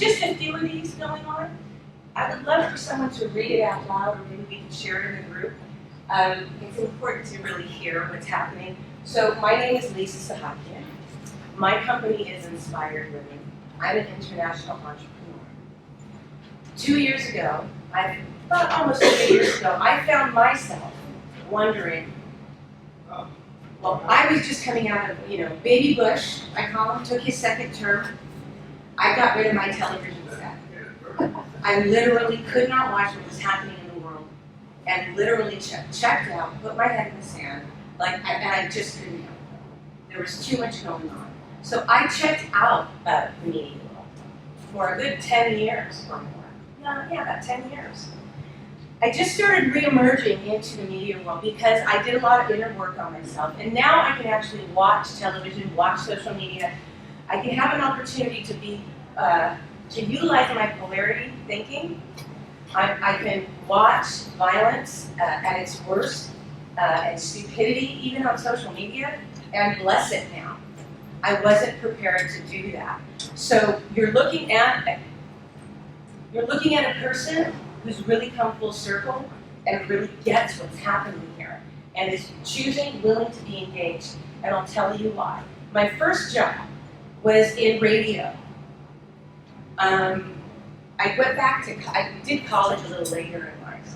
just a few of these going on. I would love for someone to read it out loud, or maybe we can share it in the group. It's important to really hear what's happening. So my name is Lisa Sahakian. My company is Inspired Living. I'm an international entrepreneur. 2 years ago, about almost 2 years ago, I found myself wondering, well, I was just coming out of, Baby Bush, I call him, took his second term. I got rid of my television set. I literally could not watch what was happening in the world, and literally checked out, put my head in the sand, and I just couldn't help it. There was too much going on. So I checked out of the media world for a good 10 years or more. Yeah, about 10 years. I just started re-emerging into the media world because I did a lot of inner work on myself, and now I can actually watch television, watch social media. I can have an opportunity to utilize my polarity thinking. I can watch violence at its worst, and stupidity even on social media, and bless it now. I wasn't prepared to do that. So you're looking at a person who's really come full circle and really gets what's happening here and is willing to be engaged, and I'll tell you why. My first job was in radio. I did college a little later in life.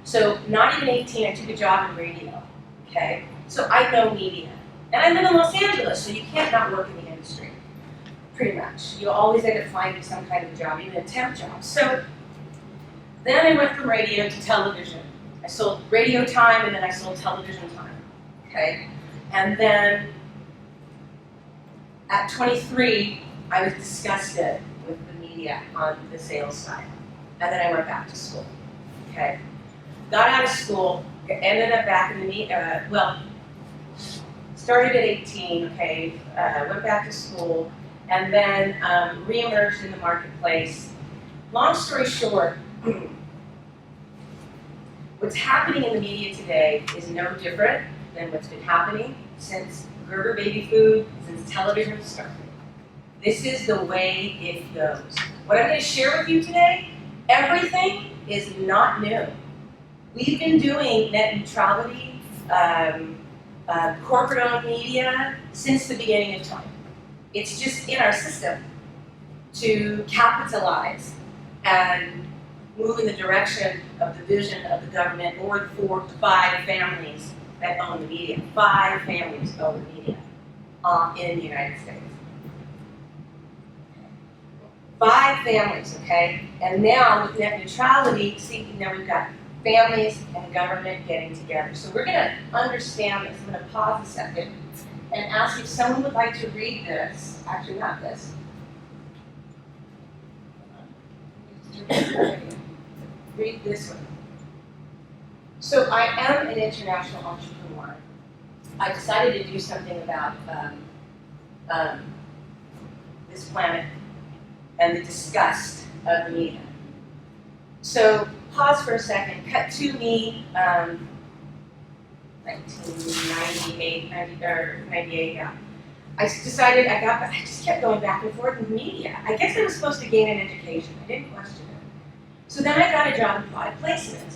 So not even 18, I took a job in radio, okay? So I know media. And I live in Los Angeles, so you can't not work in the industry, pretty much. You always end up finding some kind of a job, even a temp job. So then I went from radio to television. I sold radio time, and then I sold television time, okay? And then at 23, I was disgusted with the media on the sales side. And then I went back to school, okay? Got out of school, ended up back in the media, started at 18, okay, went back to school, and then re-emerged in the marketplace. Long story short, what's happening in the media today is no different than what's been happening since Gerber baby food, since television started. This is the way it goes. What I'm going to share with you today, everything is not new. We've been doing net neutrality, corporate-owned media since the beginning of time. It's just in our system to capitalize and move in the direction of the vision of the government or the 4 to 5 families that own the media. 5 families own the media in the United States. 5 families, okay? And now with net neutrality, see, now we've got families and government getting together. So we're going to understand this. I'm going to pause a second and ask if someone would like to read this. Actually, not this. Read this one. So I am an international entrepreneur. I decided to do something about this planet and the disgust of the media. So pause for a second, cut to me, 1998, 98, yeah. I decided I just kept going back and forth in the media. I guess I was supposed to gain an education. I didn't question it. So then I got a job in product placement.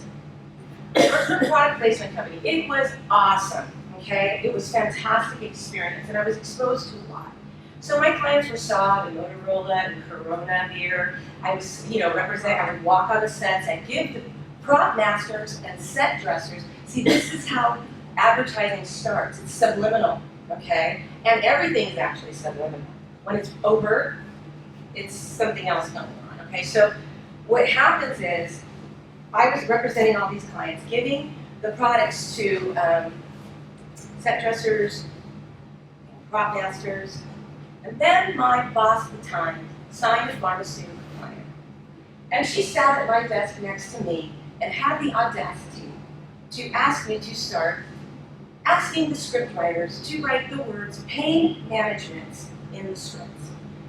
I worked for a product placement company. It was awesome, okay? It was a fantastic experience, and I was exposed to a lot. So my clients were Saab and Motorola and Corona beer. I was, I would walk on the sets. I'd give the prop masters and set dressers. See, this is how advertising starts. It's subliminal, okay? And everything's actually subliminal. When it's overt, it's something else going on, okay? So what happens is, I was representing all these clients, giving the products to set dressers, prop masters, and then my boss at the time signed a pharmaceutical client. And she sat at my desk next to me and had the audacity to ask me to start asking the script writers to write the words pain management in the scripts,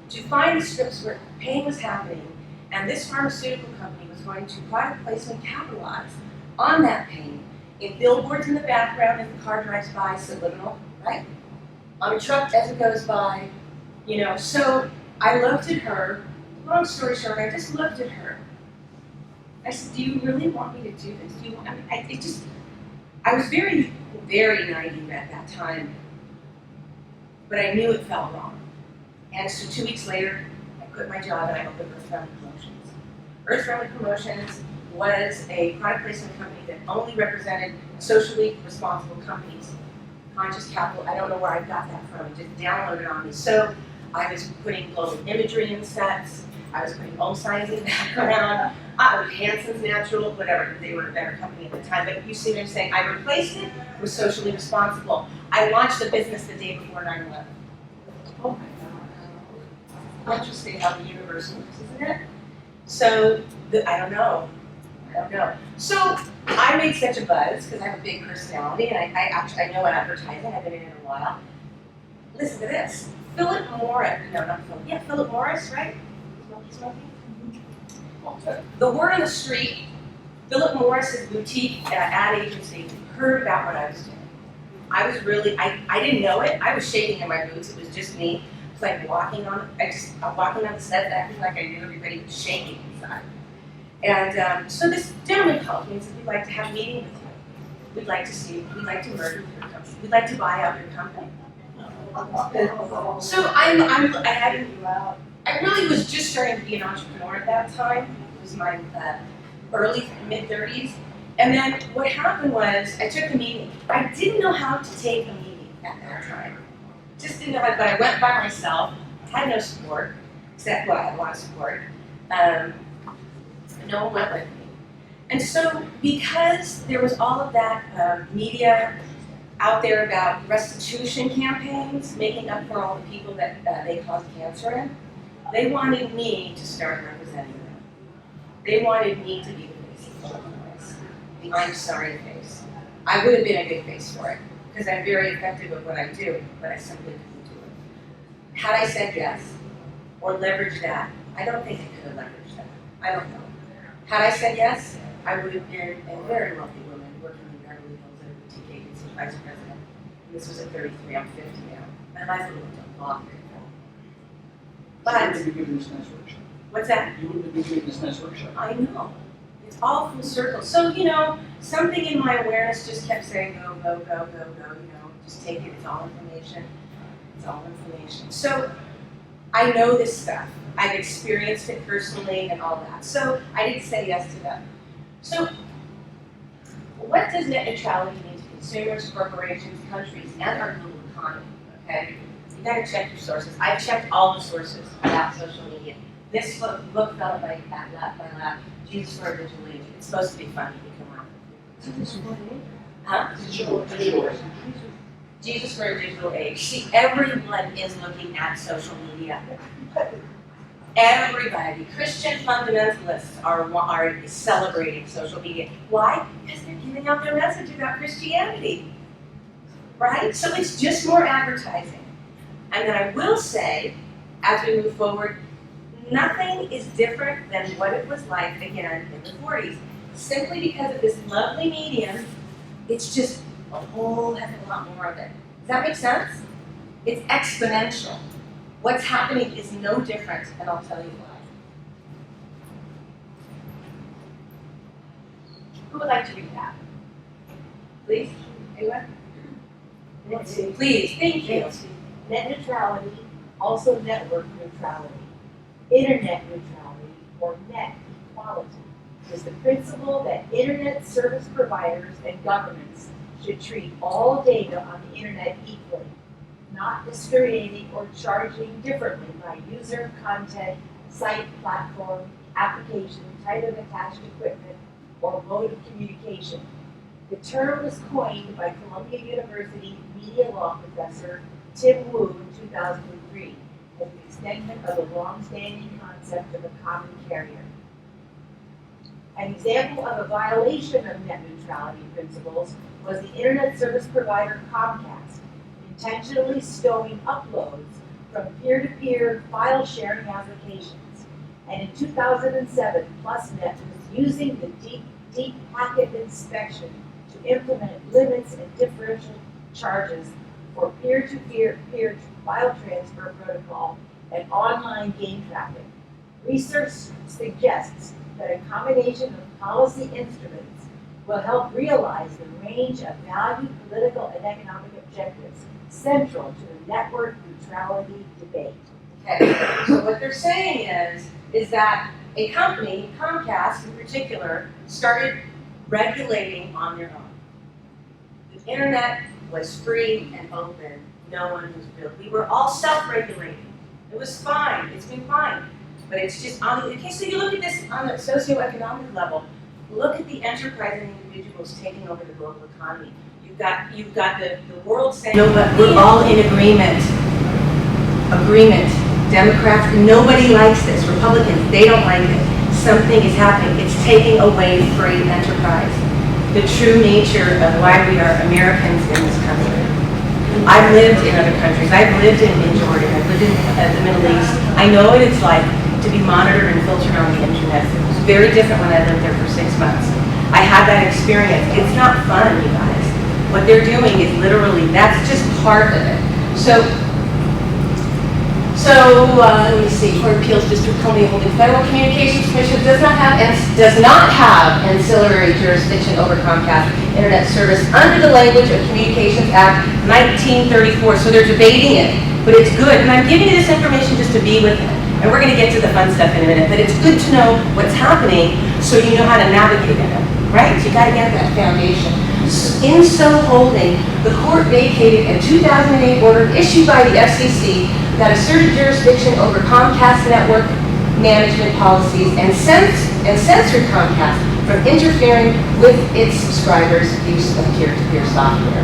to find the scripts where pain was happening, and this pharmaceutical company was going to product placement capitalize on that pain in billboards in the background as the car drives by, subliminal, right? On a truck as it goes by, So I looked at her long story short, I just looked at her. I said, do you really want me to do this? Do you want, I was very, very naive at that time, but I knew it felt wrong. And so 2 weeks later, I quit my job and I opened Earth Friendly Promotions. Earth Friendly Promotions was a product placement company that only represented socially responsible companies. Conscious Capital, I don't know where I got that from, it just downloaded on me. So I was putting global imagery in sets, I was putting home signs in the background, Hansen's Natural, whatever, they were a better company at the time, but you see what I'm saying, I replaced it with socially responsible. I launched the business the day before 9/11. Oh my God. Interesting how the universe works, isn't it? So, I don't know. So, I made such a buzz, because I have a big personality, and I know advertising, I've been in it a while. Listen to this. Philip Morris, no, not Philip, yeah, Philip Morris, right? Smoking? The word on the street, Philip Morris's boutique ad agency heard about what I was doing. I was really, I didn't know it. I was shaking in my boots. It was just me. It's like walking on the set, acting like I knew everybody, was shaking inside. And so this gentleman called me and said, we'd like to have a meeting with you. We'd like to merge with your company. We'd like to buy out your company. So I really was just starting to be an entrepreneur at that time. It was my mid-30s. And then what happened was I took a meeting. I didn't know how to take a meeting at that time. Just didn't know how, but I went by myself, had no support, except, well, I had a lot of support. No one went with me. And so because there was all of that media out there about restitution campaigns, making up for all the people that they caused cancer in, they wanted me to start representing them. They wanted me to be the face of the voice, the I'm sorry face. I would have been a good face for it, because I'm very effective at what I do, but I simply couldn't do it. Had I said yes, or leveraged that, I don't think I could have leveraged that. I don't know. Had I said yes, I would have been a very wealthy woman working in Beverly Hills at a boutique agency, vice president. And this was at 33, I'm 50 now. My life would have looked a lot different. But, you would be giving this nice workshop. What's that? You would be giving this nice workshop. I know. It's all full circle. So, something in my awareness just kept saying, go, go, go, go, go, just take it, it's all information. It's all information. So, I know this stuff. I've experienced it personally and all that. So, I didn't say yes to them. So, what does net neutrality mean to consumers, corporations, countries, and our global economy? Okay? You gotta check your sources. I've checked all the sources about social media. This book fell at my lap, Jesus for a Digital Age. It's supposed to be fun, you can learn. Huh? Jesus for a Digital Age. See, everyone is looking at social media. Everybody. Christian fundamentalists are celebrating social media. Why? Because they're giving out their message about Christianity. Right? So it's just more advertising. And then I will say, as we move forward, nothing is different than what it was like, again, in the 40s. Simply because of this lovely medium, it's just a whole heck of a lot more of it. Does that make sense? It's exponential. What's happening is no different, and I'll tell you why. Who would like to read that? Please? Anyone? Nancy. Please, thank you. Nancy. Net neutrality, also network neutrality, internet neutrality, or net equality, is the principle that internet service providers and governments should treat all data on the internet equally, not discriminating or charging differently by user, content, site, platform, application, type of attached equipment, or mode of communication. The term was coined by Columbia University media law professor Tim Wu in 2003 as an extension of the long-standing concept of a common carrier. An example of a violation of net neutrality principles was the internet service provider Comcast intentionally stowing uploads from peer-to-peer file sharing applications. And in 2007, PlusNet was using the deep packet inspection to implement limits and differential charges for peer-to-peer file transfer protocol and online game traffic. Research suggests that a combination of policy instruments will help realize the range of valued political and economic objectives central to the network neutrality debate. Okay, so what they're saying is that a company, Comcast in particular, started regulating on their own. The internet was free and open. No one was real. We were all self-regulating. It was fine. It's been fine. But it's just on the, okay, so you look at this on the socioeconomic level. Look at the enterprising individuals taking over the global economy. You've got the world saying, no, but we're all in agreement. Democrats, nobody likes this. Republicans, they don't like it. Something is happening. It's taking away free enterprise. The true nature of why we are Americans in this country. I've lived in other countries. I've lived in Jordan. I've lived in the Middle East. I know what it's like to be monitored and filtered on the internet. It was very different when I lived there for 6 months. I had that experience. It's not fun, you guys. What they're doing is literally, that's just part of it. So let me see. Court of Appeals District Columbia Holding Federal Communications Commission does not have ancillary jurisdiction over Comcast Internet Service under the language of Communications Act 1934. So they're debating it, but it's good. And I'm giving you this information just to be with it. And we're going to get to the fun stuff in a minute. But it's good to know what's happening so you know how to navigate in it, right? So you got to get that foundation. In so holding, the court vacated a 2008 order issued by the FCC that asserted jurisdiction over Comcast network management policies and censored Comcast from interfering with its subscribers' use of peer-to-peer software.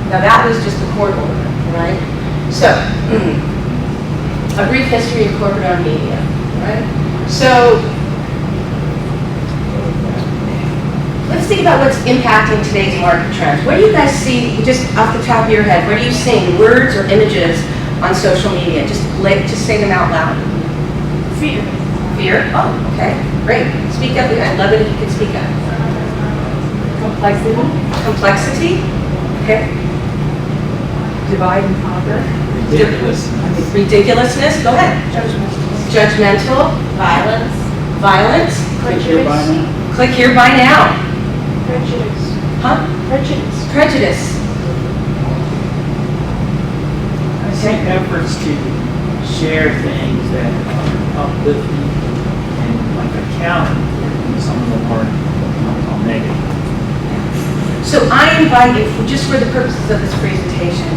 Now that was just the court order, right? So, a brief history of corporate-owned media, right? So, let's think about what's impacting today's market trends. What do you guys see, just off the top of your head, what are you seeing, words or images on social media? Just say them out loud. Fear. Fear? Oh, okay, great. Speak up. I'd love it if you could speak up. Complexity. Complexity? Okay. Divide and conquer. Ridiculousness? Go ahead. Judgmental? Violence. Violence? Click here, buy now. Click here, buy now. Prejudice. Huh? Prejudice. Prejudice. I see efforts to share things that are uplifting and like a counter some of them are negative. So I invite you, just for the purposes of this presentation,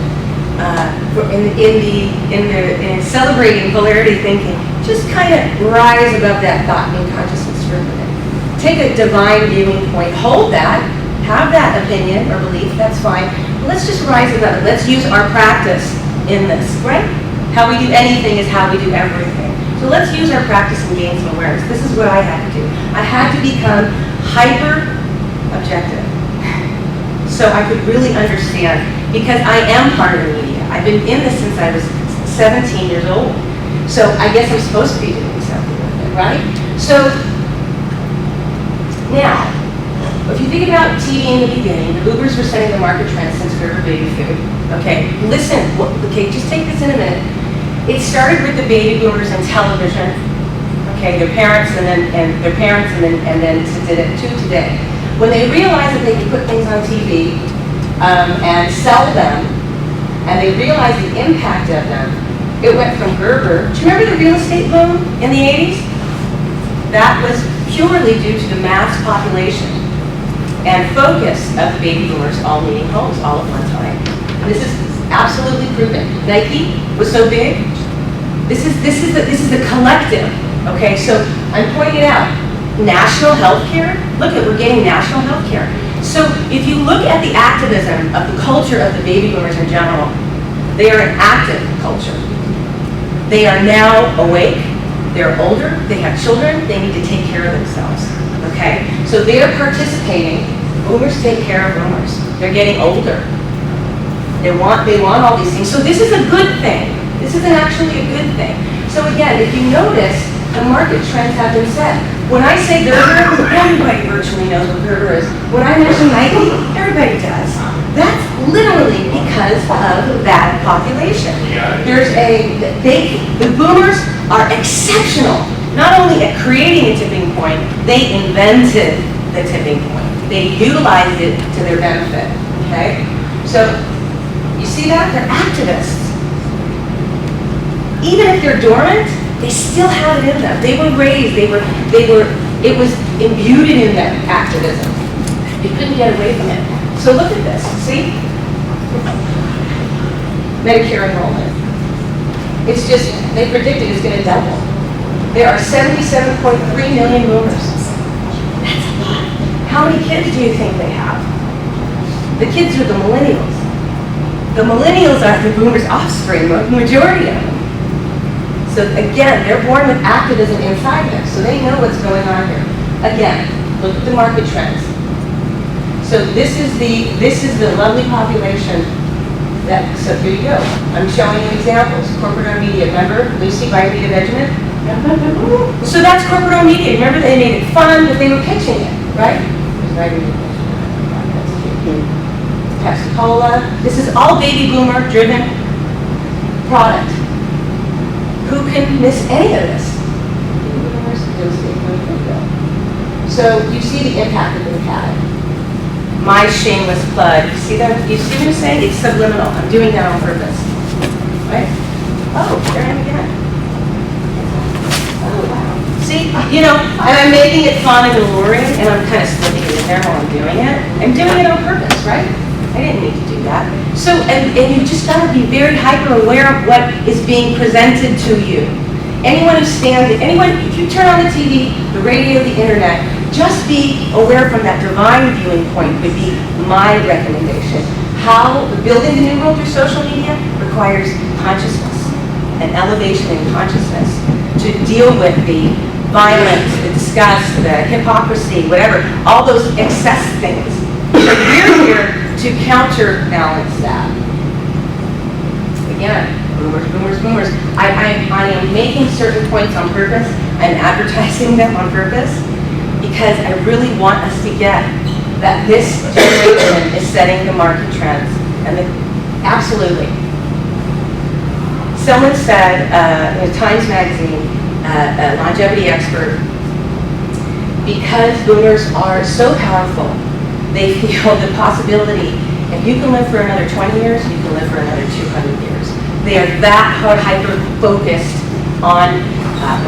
in celebrating polarity thinking, just kind of rise above that thought and consciousness for a minute. Take a divine viewing point, hold that, have that opinion or belief, that's fine. But let's just rise above it. Let's use our practice in this, right? How we do anything is how we do everything. So let's use our practice and gain some awareness. This is what I had to do. I had to become hyper objective. So I could really understand, because I am part of the media. I've been in this since I was 17 years old. So I guess I'm supposed to be doing something with it, right? So now, if you think about TV in the beginning, the boomers were setting the market trends since Gerber baby food. Okay, listen, okay, just take this in a minute. It started with the baby boomers and television. Okay, their parents and then did it to today. When they realized that they could put things on TV and sell them, and they realized the impact of them, it went from Gerber. Do you remember the real estate boom in the 80s? That was purely due to the mass population and focus of the baby boomers all needing homes all at one time. And this is absolutely proven. Nike was so big. This is the collective. Okay, so I'm pointing it out. National health care. Look at, we're getting national health care. So if you look at the activism of the culture of the baby boomers in general, they are an active culture. They are now awake. They're older, they have children, they need to take care of themselves, okay? So they're participating. Boomers take care of boomers. They're getting older. They want all these things. So this is a good thing. This isn't actually a good thing. So again, if you notice, the market trends have been set. When I say Gerber, everybody virtually knows what Gerber is. When I mention Nike, everybody does. That's literally because of that population. The boomers are exceptional, not only at creating a tipping point, they invented the tipping point. They utilized it to their benefit, okay? So, you see that? They're activists. Even if they're dormant, they still have it in them. They were raised, it was imbued in them, activism. You couldn't get away from it. So look at this, see? Medicare enrollment. It's just, they predicted it's gonna double. There are 77.3 million boomers. That's a lot. How many kids do you think they have? The kids are the millennials. The millennials are the boomers' offspring, the majority of them. So again, they're born with activism inside them, so they know what's going on here. Again, look at the market trends. So this is the lovely population so here you go. I'm showing you examples. Corporate-owned media, remember Lucy by Rita Benjamin? So that's corporate-owned media. Remember they made it fun, but they were pitching it, right? Pepsi Cola. This is all baby boomer driven product. Who can miss any of this? So you see the impact that they've had. My shameless plug. You see that? You see what I'm saying? It's subliminal. I'm doing that on purpose. Right? Oh, there I am again. Oh, wow. See, and I'm making it fun and alluring, and I'm kind of slipping it in there while I'm doing it. I'm doing it on purpose, right? I didn't need to do that. So, and you just got to be very hyper aware of what is being presented to you. If you turn on the TV, the radio, the internet, just be aware from that divine viewing point would be my recommendation. How building the new world through social media requires consciousness, an elevation in consciousness to deal with the violence, the disgust, the hypocrisy, whatever, all those excess things. So we're here to counterbalance that. Again, boomers. I am making certain points on purpose. I'm advertising them on purpose because I really want us to get that this generation is setting the market trends. Absolutely. Someone said in Times Magazine, a longevity expert, because boomers are so powerful, they feel the possibility, if you can live for another 20 years, you can live for another 200 years. They are that hyper-focused on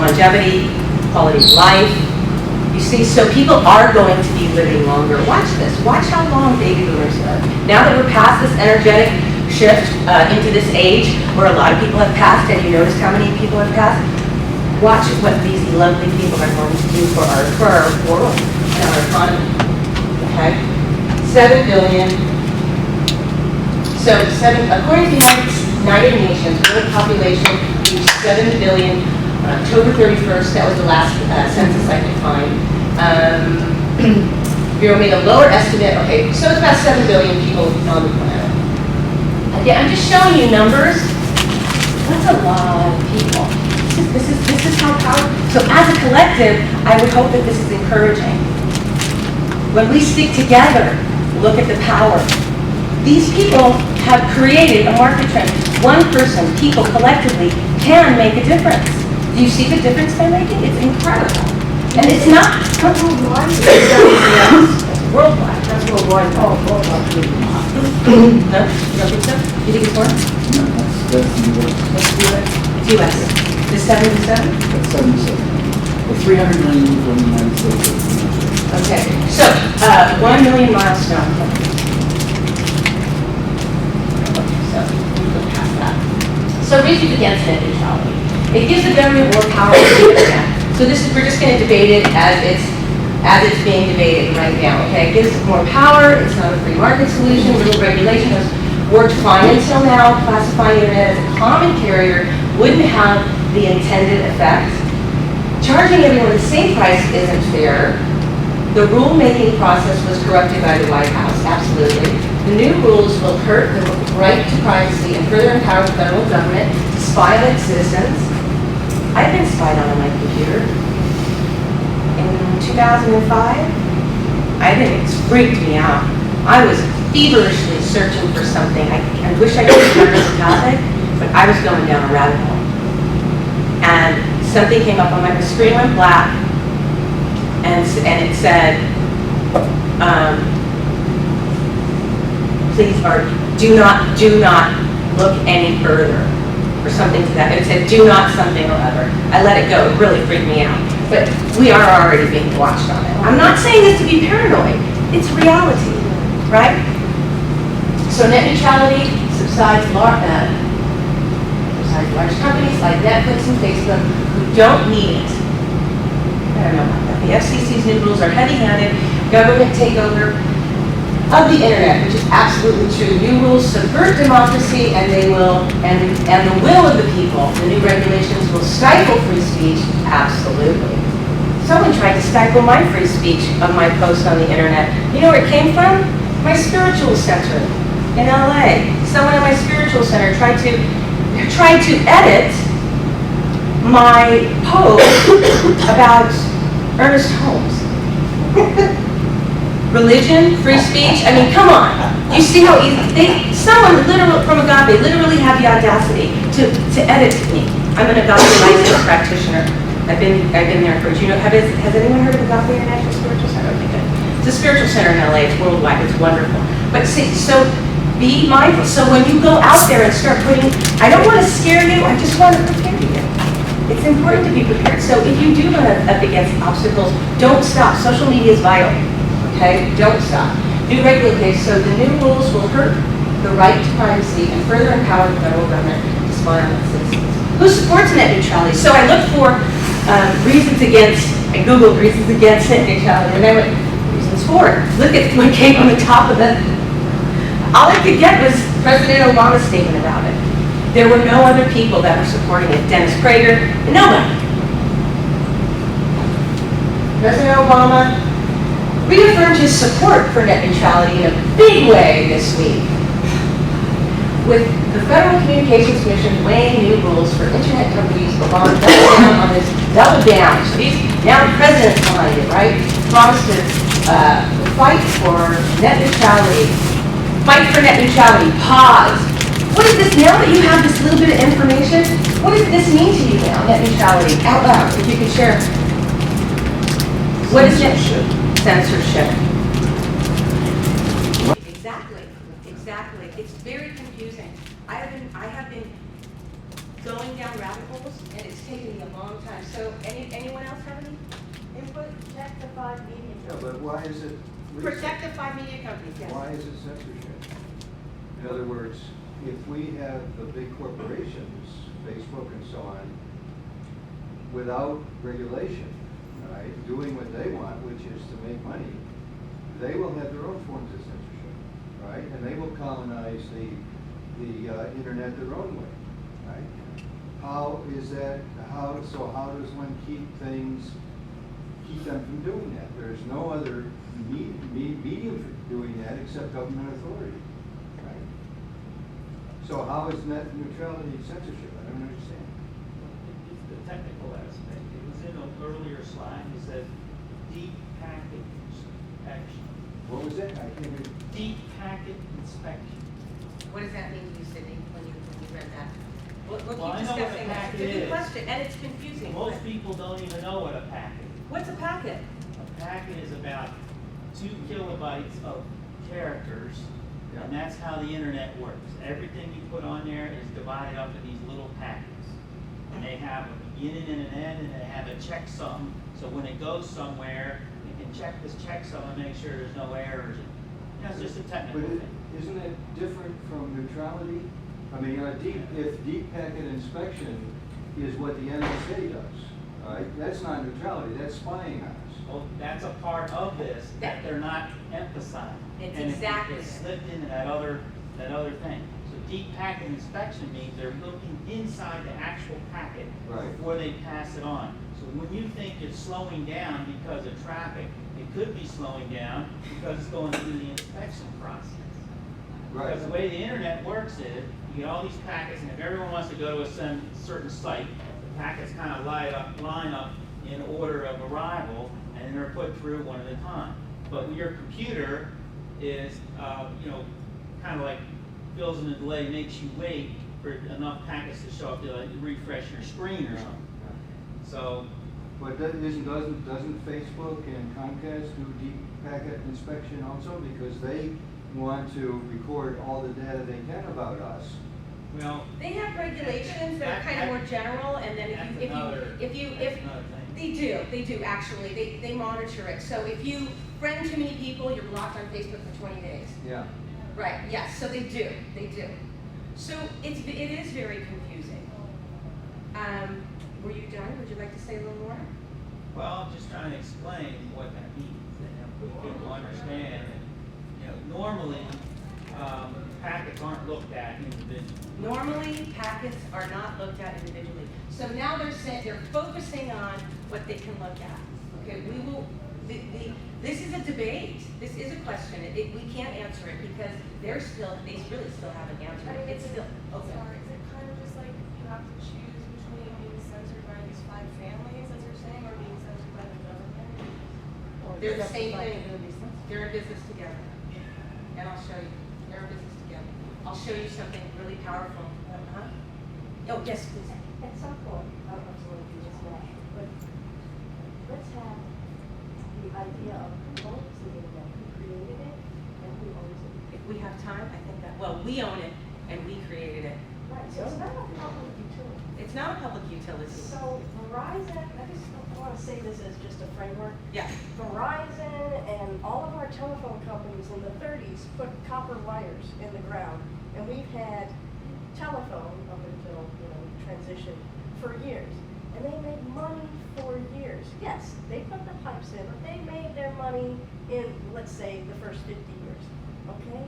longevity, quality of life. You see, so people are going to be living longer. Watch this. Watch how long baby boomers live. Now that we're past this energetic shift into this age where a lot of people have passed, and you noticed how many people have passed, watch what these lovely people are going to do for our world and our economy. Okay? 7 billion. So according to the United Nations, world population reached 7 billion on October 31st. That was the last census I could find. Bureau made a lower estimate. Okay, so it's about 7 billion people on the planet. Again, I'm just showing you numbers. That's a lot of people. This is how powerful. So as a collective, I would hope that this is encouraging. When we stick together, look at the power. These people have created a market trend. One person, people collectively, can make a difference. Do you see the difference they're making? It's incredible. And it's not worldwide. Worldwide. That's worldwide. Oh, worldwide. No? You don't think so? You think it's more? No, that's the US. It's US. The 77? That's 77. The 300 million from the United States. Okay. So, 1 million milestone. So reasons against net neutrality. It gives the government more power to do that. So we're just going to debate it as it's being debated right now. Okay, it gives it more power. It's not a free market solution. Little regulation has worked fine until now. Classifying internet as a common carrier wouldn't have the intended effect. Charging everyone the same price isn't fair. The rule-making process was corrupted by the White House. Absolutely. The new rules will hurt the right to privacy and further empower the federal government to spy on its citizens. I've been spied on my computer. In 2005, it's freaked me out. I was feverishly searching for something. I wish I could remember the topic, but I was going down a rabbit hole. And something came up on my screen, went black, and it said, please, or do not look any further, or something to that. It said, do not something or other. I let it go. It really freaked me out. But we are already being watched on it. I'm not saying this to be paranoid. It's reality, right? So net neutrality subsides large companies like Netflix and Facebook who don't need it. I don't know about that. The FCC's new rules are heavy-handed, government takeover of the internet, which is absolutely true. New rules subvert democracy, and they will, and the will of the people. The new regulations will stifle free speech, absolutely. Someone tried to stifle my free speech of my post on the internet. You know where it came from? My spiritual center in LA. Someone at my spiritual center tried to edit my post about Ernest Holmes. Religion, free speech, I mean, come on. You see how easy, someone from Agape literally had the audacity to edit me. I'm an Agape licensed practitioner. I've been there for, has anyone heard of Agape International Spiritual Center? Okay, good. It's a spiritual center in LA, it's worldwide, it's wonderful. But see, so be mindful. So when you go out there and start putting, I don't want to scare you, I just want to prepare you. It's important to be prepared. So if you do run up against obstacles, don't stop. Social media is vital, okay? Don't stop. Do regular case. So the new rules will hurt the right to privacy and further empower the federal government to spy on its citizens. Who supports net neutrality? So I looked for reasons against, I Googled reasons against net neutrality, and I went, reasons for it. Look at what came on the top of it. All I could get was President Obama's statement about it. There were no other people that were supporting it. Dennis Prager, nobody. President Obama reaffirmed his support for net neutrality in a big way this week, with the Federal Communications Commission weighing new rules for internet companies. Obama doubled down. So now the president's behind it, right? Promised to fight for net neutrality. Fight for net neutrality. Pause. What is this now that you have this little bit of information? What does this mean to you now, net neutrality? Out loud, if you could share. What is it? Censorship. Exactly. It's very confusing. I have been going down rabbit holes, and it's taken me a long time. So, anyone else have any input? Protect the 5 media. Yeah, but why is it? Protect the 5 media companies. Yes. Why is it censorship? In other words, if we have the big corporations, Facebook and so on, without regulation, right, doing what they want, which is to make money, they will have their own forms of censorship, right? And they will colonize the internet their own way, right? How is that? How does one keep them from doing that? There's no other medium for doing that except government authority, right? So how is net neutrality censorship? I don't understand. It's the technical aspect. It was in an earlier slide. It said deep packet inspection. What was that? I can't read. Deep packet inspection. What does that mean to you, Sydney, when you read that? We'll Well, I keep know what a discussing that. packet It's a good is. question, and it's confusing. Most people don't even know what a packet is. What's a packet? A packet is about 2 kilobytes of characters, and that's how the internet works. Everything you put on there is divided up in these little packets. And they have a beginning and an end, and they have a checksum, so when it goes somewhere, you can check this checksum and make sure there's no errors. It's just a technical But thing. isn't it different from neutrality? I mean, if deep packet inspection is what the NSA does, right? That's not neutrality, that's spying on us. Well, that's a part of this that they're not emphasizing. It's And exactly it's it. slipped into that other thing. So deep packet inspection means they're looking inside the actual packet Right. before they pass it on. So when you think it's slowing down because of traffic, it could be slowing down because it's going through the inspection process. Right. Because the way the internet works is, you get all these packets, and if everyone wants to go to a certain site, the packets kind of line up in order of arrival, and then they're put through one at a time. But your computer is, kind of like fills in the delay, makes you wait for enough packets to show up to like refresh your screen or something. So, But doesn't Facebook and Comcast do deep packet inspection also? Because they want to record all the data they can about us. well, They have regulations that are kind of more general, and then that's if another, you, that's if, another thing. they do, actually, they monitor it. So if you friend too many people, you're blocked on Facebook for 20 days. Yeah. Right, yes, so they do. So it is very confusing. Were you done? Would you like to say a little more? Well, I'm just trying to explain what that means, and people understand. Normally, packets aren't looked at individually. Normally, packets are not looked at individually. So now they're focusing on what they can look at. Okay, we will, this is a debate. This is a question. We can't answer it because they really still haven't answered it. It's still open. Sorry, is it kind of just like you have to choose between being censored by these 5 families, as you're saying, or being censored by the government? They're the same thing. They're in business together. And I'll show you. They're in business together. I'll show you something really powerful. Oh, yes, please. At some point, I don't know if someone can just match, but let's have the idea of who owns the internet, who created it, and who owns it. If we have time, I think that, well, we own it and we created it. Right, so it's not a public utility. It's not a public utility. So Verizon, I want to say this as just a framework. Yeah. Verizon and all of our telephone companies in the 30s put copper wires in the ground, and we've had telephone up until, transition for years. And they made money for years. Yes, they put the pipes in, but they made their money in, let's say, the first 50 years, okay?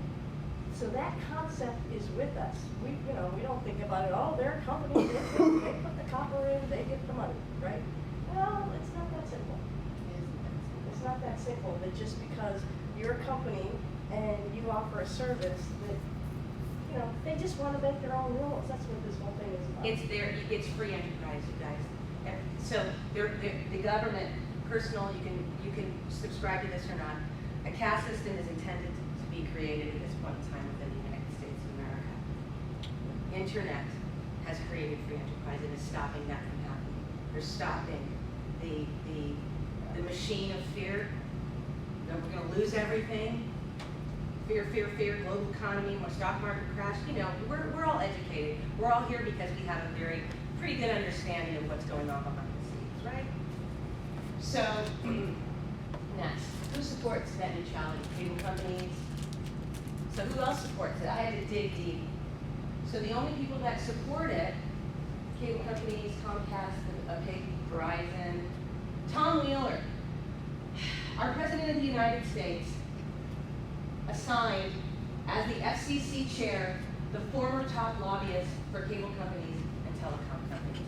So that concept is with us. We don't think about it, oh, they're a company, they put the copper in, they get the money, right? Well, it's not that simple. It's not that simple, that just because you're a company and you offer a service that, they just want to make their own rules. That's what this whole thing is about. It's free enterprise, you guys. So the government, personal, you can subscribe to this or not. A caste system is intended to be created at this point in time within the United States of America. Internet has created free enterprise and is stopping that from happening. They're stopping the machine of fear that we're going to lose everything. Fear, global economy, more stock market crash. We're all educated. We're all here because we have a pretty good understanding of what's going on behind the scenes, right? So, next, who supports net neutrality? Cable companies. So who else supports it? I had to dig deep. So the only people that support it, cable companies, Comcast, Verizon, Tom Wheeler, our President of the United States, assigned as the FCC chair the former top lobbyist for cable companies and telecom companies.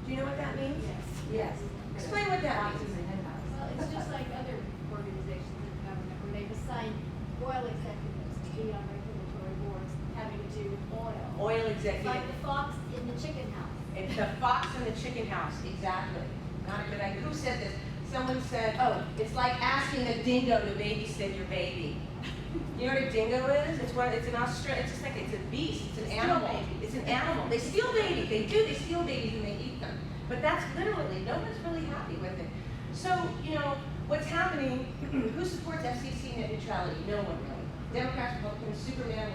Do you know what that means? Yes. Explain what that means. Well, it's just like other organizations in the government where they've assigned oil executives to be on regulatory boards having to do with oil. Oil It's like executive. the fox in the chicken house. It's the fox in the chicken house, exactly. Not a good idea. Who said this? Someone said, oh, it's like asking a dingo to babysit your baby. You know what a dingo is? It's an Australian, it's a beast, it's an animal. It's an animal. They steal babies, they steal babies and they eat them. But that's literally, no one's really happy with it. So, what's happening, who supports FCC net neutrality? No one really. Democrats, Republicans, Superman,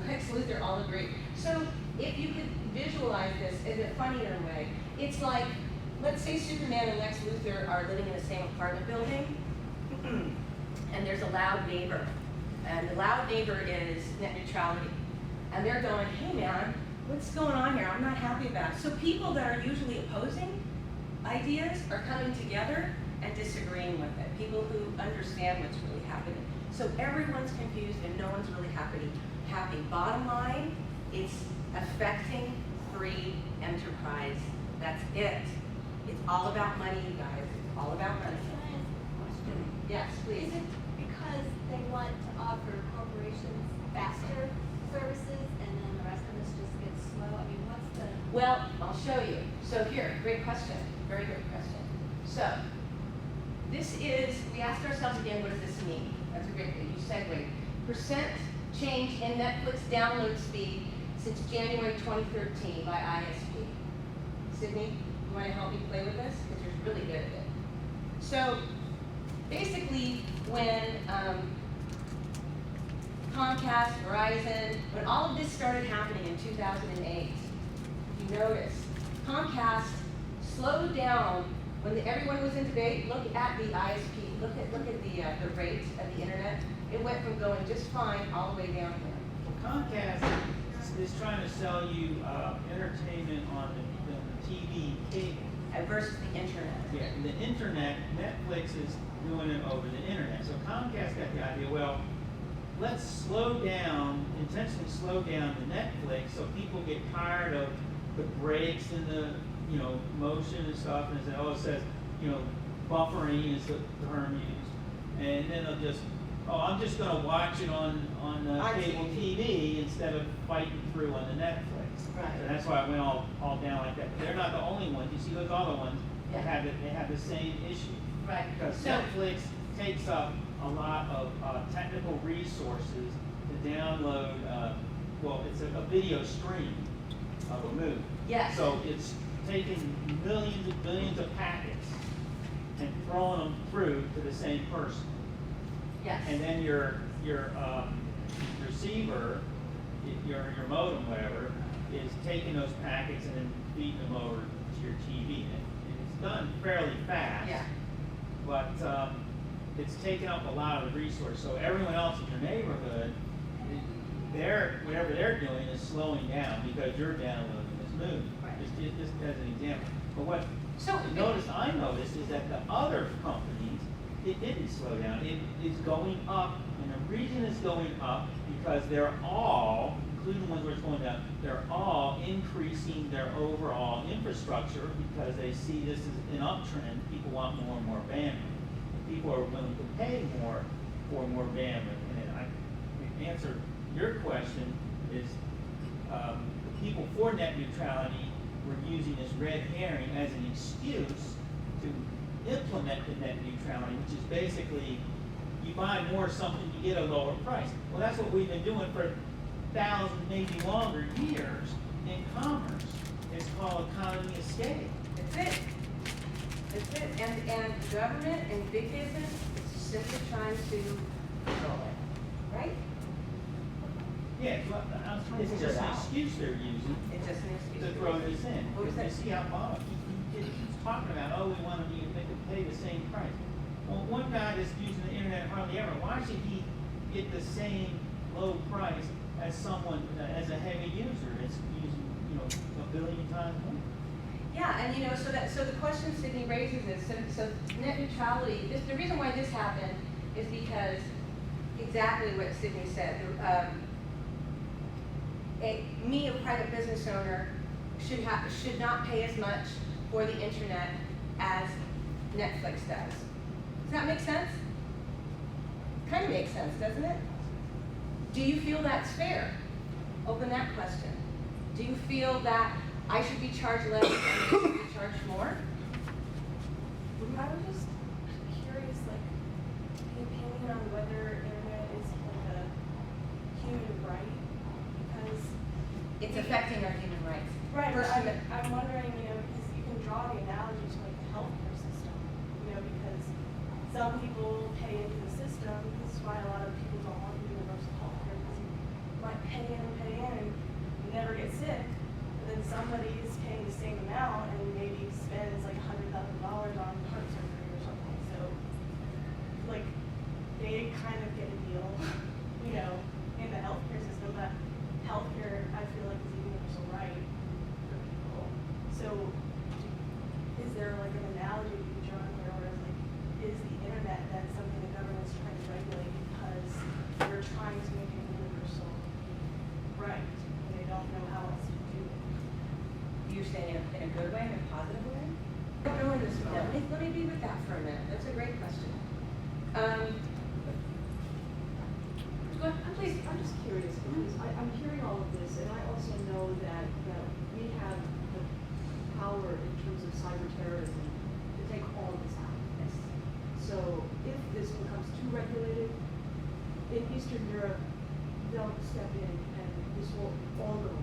Lex Luthor all agree. So, if you could visualize this in a funnier way, it's like, let's say Superman and Lex Luthor are living in the same apartment building, and there's a loud neighbor. And the loud neighbor is net neutrality. And they're going, hey man, what's going on here? I'm not happy about it. So people that are usually opposing ideas are coming together and disagreeing with it. People who understand what's really happening. So everyone's confused and no one's really happy. Bottom line, it's affecting free enterprise. That's it. It's all about money, you guys. It's all about money. Can I ask a question? Yes, please. Is it because they want to offer corporations faster services and then the rest of us just get slow? I mean, what's the... Well, I'll show you. So here, great question. Very good question. So, we asked ourselves again, what does this mean? That's a great thing. You segue. Percent change in Netflix download speed since January 2013 by ISP. Sydney, you want to help me play with this? Because you're really good at it. So basically, when Comcast, Verizon, when all of this started happening in 2008, you notice Comcast slowed down when everyone was in debate. Look at the ISP. Look at the rate of the internet. It went from going just fine all the way down here. Well, Comcast is trying to sell you entertainment on the TV cable. Versus the internet. Yeah, the internet, Netflix is doing it over the internet. So Comcast got the idea, well, let's slow down, intentionally slow down the Netflix so people get tired of the breaks and the, motion and stuff, and it says, buffering is the term used. And then they'll just, I'm just gonna watch it on cable TV instead of fighting through on the Netflix. Right. So that's why it went all down like that. But they're not the only ones. You see those other ones, they have the same issue. Right. Because So, Netflix takes up a lot of technical resources to download, it's a video stream of a movie. yes. So it's taking millions and billions of packets and throwing them through to the same person. Yes. And then your receiver, your modem, whatever, is taking those packets and then feeding them over to your TV. And it's done fairly fast. Yeah. But it's taken up a lot of the resources. So everyone else in your neighborhood, whatever they're doing is slowing down because you're downloading this movie. Right. Just as an example. But what I noticed is that the other companies, it didn't slow down. It is going up, and the reason it's going up because they're all, including the ones where it's going down, they're all increasing their overall infrastructure because they see this as an uptrend. People want more and more bandwidth. People are willing to pay more for more bandwidth. And the answer to your question is the people for net neutrality were using this red herring as an excuse to implement the net neutrality, which is basically you buy more of something, you get a lower price. Well, that's what we've been doing for thousands, maybe longer years in commerce. It's called economy of scale. That's it. That's it. And government and big business is simply trying to control it. Right? Yeah, it's just an excuse they're using It's just an excuse. to throw this in. What was Because that? you see how Bob keeps talking about, we want to make them pay the same price. Well, one guy that's using the internet hardly ever, why should he get the same low price as someone, as a heavy user that's using, a billion times more? Yeah, and so the question Sydney raises is, so net neutrality, the reason why this happened is because exactly what Sydney said. Me, a private business owner, should not pay as much for the internet as Netflix does. Does that make sense? Kind of makes sense, doesn't it? Do you feel that's fair? Open that question. Do you feel that I should be charged less and they should be charged more? I was just curious, like, the opinion on whether internet is like a human right, because. It's affecting our human rights. Right, but First I'm wondering, because you can draw the analogy to like the healthcare system, because some people pay into the system. This is why a lot of people don't want universal healthcare, because you might pay in and you never get sick, and then somebody is paying the same amount and maybe spends like $100,000 on heart surgery or something. So, like, they kind of get a deal, in the healthcare system, but healthcare, I feel like, is a universal right for people. So, is there like an analogy to be drawn here, where it's like, is the internet then something the government's trying to regulate because they're trying to make it universal right, and they don't know how else to do it? You're saying in a good way, in a positive way? I don't know in this moment. Let me be with that for a minute. That's a great question. Go ahead, please. I'm just curious, because I'm hearing all of this, and I also know that we have the power in terms of cyber terrorism to take all of this out. Yes. So if this becomes too regulated, in Eastern Europe, don't step in and this will all go away.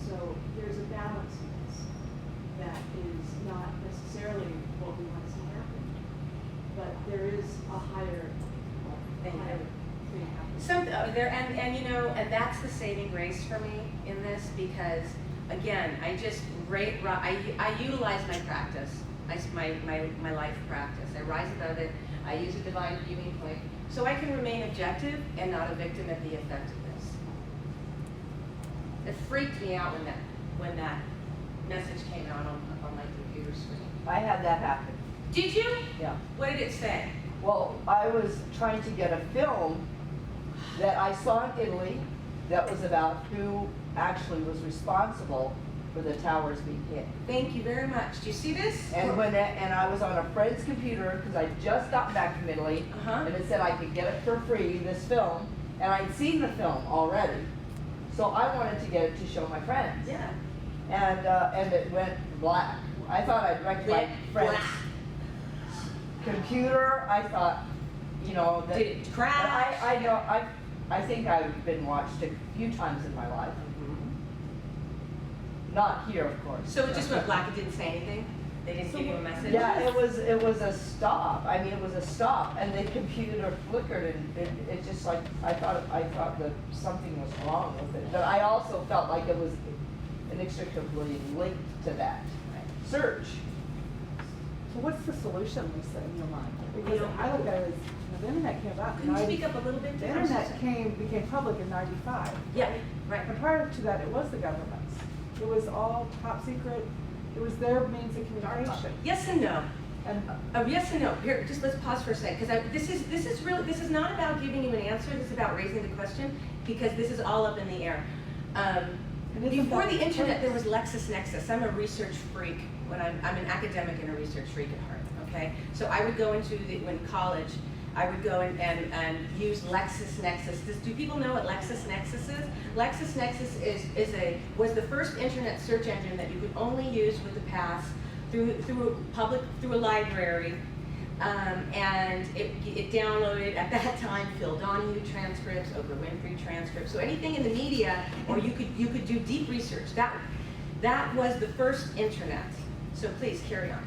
So there's a balance in this that is not necessarily what we want to see happen, but there is a higher thing happening. And you know, and that's the saving grace for me in this, because again, I utilize my practice, my life practice. I rise above it. I use a divine viewing point, so I can remain objective and not a victim of the effectiveness. It freaked me out when that message came out on my computer screen. I had that happen. Did you? Yeah. What did it say? Well, I was trying to get a film that I saw in Italy that was about who actually was responsible for the towers being hit. Thank you very much. Do you see this? And I was on a friend's computer because I just got back from Italy, Uh-huh. and it said I could get it for free, this film, and I'd seen the film already. So I wanted to get it to show my friends. Yeah. And it went black. I thought I'd wrecked my friend's computer. I thought, you know, that. Did it crash? I think I've been watched a few times in my life. Not here, of course. So it just went black, it didn't say anything? They didn't give you a message? Yeah, it was a stop. I mean, it was a stop, and the computer flickered, and it just like, I thought that something was wrong with it. But I also felt like it was inextricably linked to that search. So what's the solution, Lisa, in your mind? Because I look at it as, the internet came about in Can you speak up a little bit? The internet became public in '95. Yeah, right. And prior to that, it was the government's. It was all top secret. It was their means of communication. Yes and no. And Yes and no. Here, just let's pause for a second, because this is not about giving you an answer. This is about raising the question, because this is all up in the air. Before the internet, there was LexisNexis. I'm a research freak. I'm an academic and a research freak at heart. Okay, so I would go when college. I would go and use LexisNexis. Do people know what LexisNexis is? LexisNexis was the first internet search engine that you could only use with the pass through a library, and it downloaded at that time Phil Donahue transcripts, Oprah Winfrey transcripts, so anything in the media, or you could do deep research. That was the first internet. So please carry on.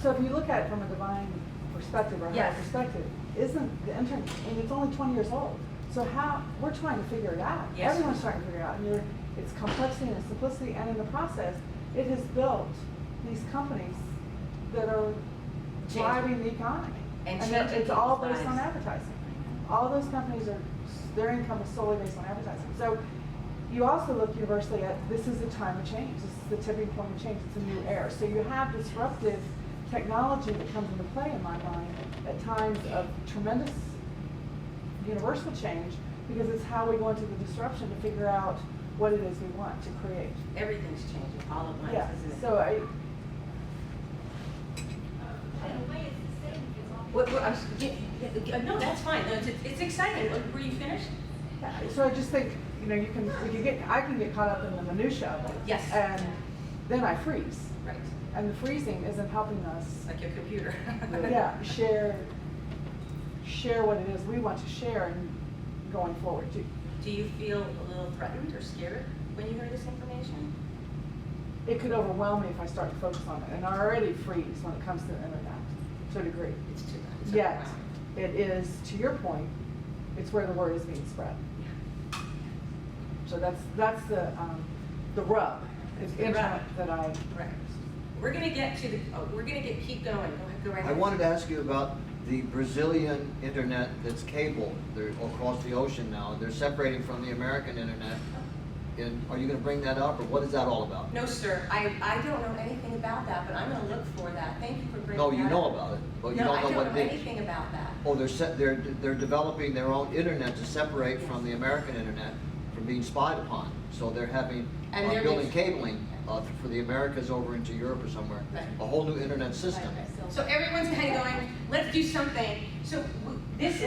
so if you look at it from a divine perspective or higher Yes. perspective, isn't the internet, and it's only 20 years old. So we're trying to figure it out. Yes. Everyone's trying to figure it out. And it's complexity and it's simplicity, and in the process, it has built these companies that are driving the economy. And And changing it's all people's based on lives. advertising. All those companies their income is solely based on advertising. So you also look universally at, this is a time of change. This is the tipping point of change. It's a new era. So you have disruptive technology that comes into play in my mind at times of tremendous universal change, because it's how we go into the disruption to figure out what it is we want to create. Everything's changing all at once, Yeah, isn't it? so In a way, it's the same because all. No, that's fine. No, it's exciting. Were you finished? I just think, I can get caught up in the minutia of it. Yes. And then I freeze. Right. And the freezing isn't helping us, Like your computer. share what it is we want to share and going forward. Do you feel a little threatened or scared when you hear this information? It could overwhelm me if I start to focus on it, and I already freeze when it comes to the internet, to a degree. It's too much. Yet, it is, to your point, it's where the word is being spread. So that's the rub, is The internet rub. that I. Right. We're gonna keep going. Go right I ahead. wanted to ask you about the Brazilian internet that's cable. They're across the ocean now. They're separating from the American internet. And are you going to bring that up, or what is that all about? No, sir. I don't know anything about that, but I'm gonna look for that. Thank you for bringing that No, up. you know about it, but you No, don't I know don't what know it is. anything about that. Oh, they're developing their own internet to separate from the American internet from being spied upon. So they're having, And they're building being- cabling for the Americas over into Europe or somewhere. Right. A whole new internet system. So everyone's kind of going, let's do something. So this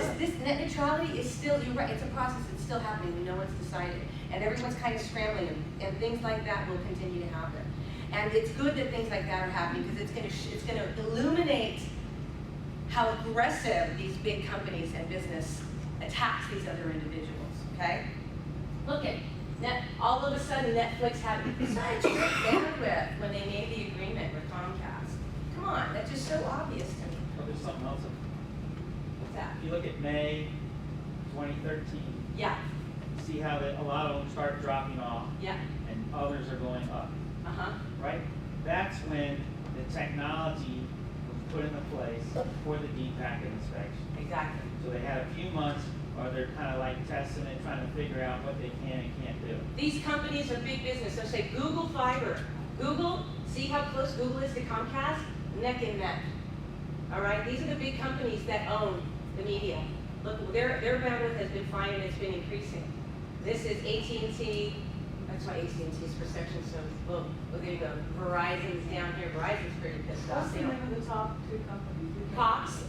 net neutrality is still, you're right, it's a process, it's still happening, we know what's decided. And everyone's kind of scrambling, and things like that will continue to happen. And it's good that things like that are happening, because it's gonna illuminate how aggressive these big companies and business attacks these other individuals, okay? Look at, all of a sudden Netflix had such great bandwidth when they made the agreement with Comcast. Come on, that's just so obvious to me. Well, there's something else. What's that? If you look at May 2013, Yeah, see how a lot of them start dropping off yeah, and others are going up, uh-huh, right? That's when the technology was put into place for the deep packet inspection. exactly. So they had a few months, or they're kind of like testing it, trying to figure out what they can and can't do. These companies are big business, so say Google Fiber. Google, see how close Google is to Comcast? Neck and neck. All right, these are the big companies that own the media. Look, their bandwidth has been fine and it's been increasing. This is AT&T, that's why AT&T's perception so low. Oh, there you go. Verizon's down here. Verizon's pretty pissed off. What's the They don't- name of the top two companies? Cox.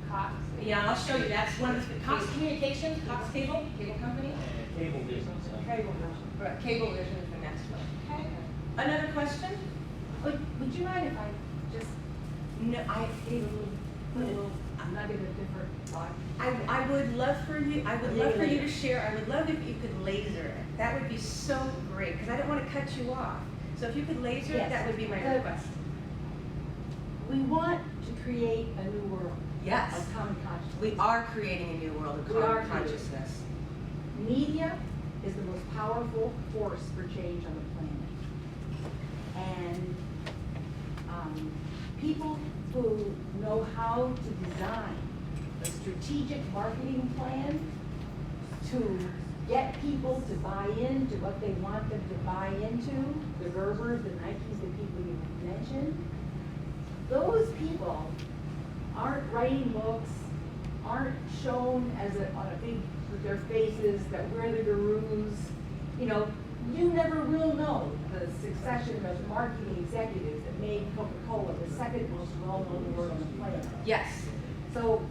Cox. Yeah, I'll show you. That's one of the, Cox Communications, Cox Cable Company. And cable business. Cable version. Right, Cablevision is the next one. Okay. Another question? Would you mind if I just No, put a little nugget of different thought? I would love for you, I would love for you to share, I would love if you could laser it. That would be so great, because I don't want to cut you off. So if you could laser it, Yes. that would be my The- request. We want to create a new world Yes, of common consciousness. we are creating a new world of We are common creating. consciousness. Media is the most powerful force for change on the planet. And people who know how to design a strategic marketing plan to get people to buy into what they want them to buy into, the Gerbers, the Nikes, the people you mentioned, those people aren't writing books, aren't shown as on a big, with their faces, that we're the gurus. You know, you never will know the succession of marketing executives that made Coca-Cola the second most well-known word on the planet. Yes, So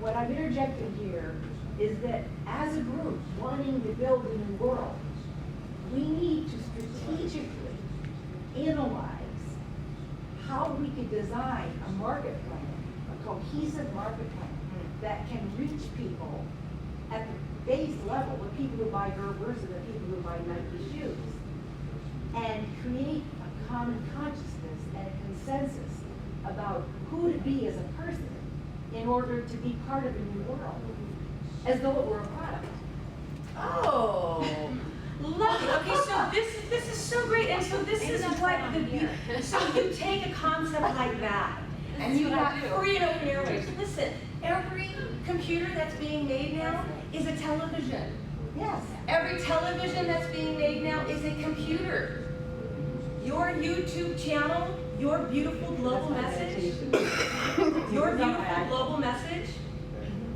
what I'm interjecting here is that as a group wanting to build a new world, we need to strategically analyze how we could design a market plan, a cohesive market plan that can reach people at the base level, the people who buy Gerbers and the people who buy Nike shoes, and create a common consciousness and a consensus about who to be as a person in order to be part of a new world, as though it were a product. oh, love it. Okay, so this is so great, and so this is what so you take a concept like that, and you have free and open airwaves. Listen, every computer that's being made now is a television. Yes. Every television that's being made now is a computer. Your YouTube channel, your beautiful global message, your beautiful global message.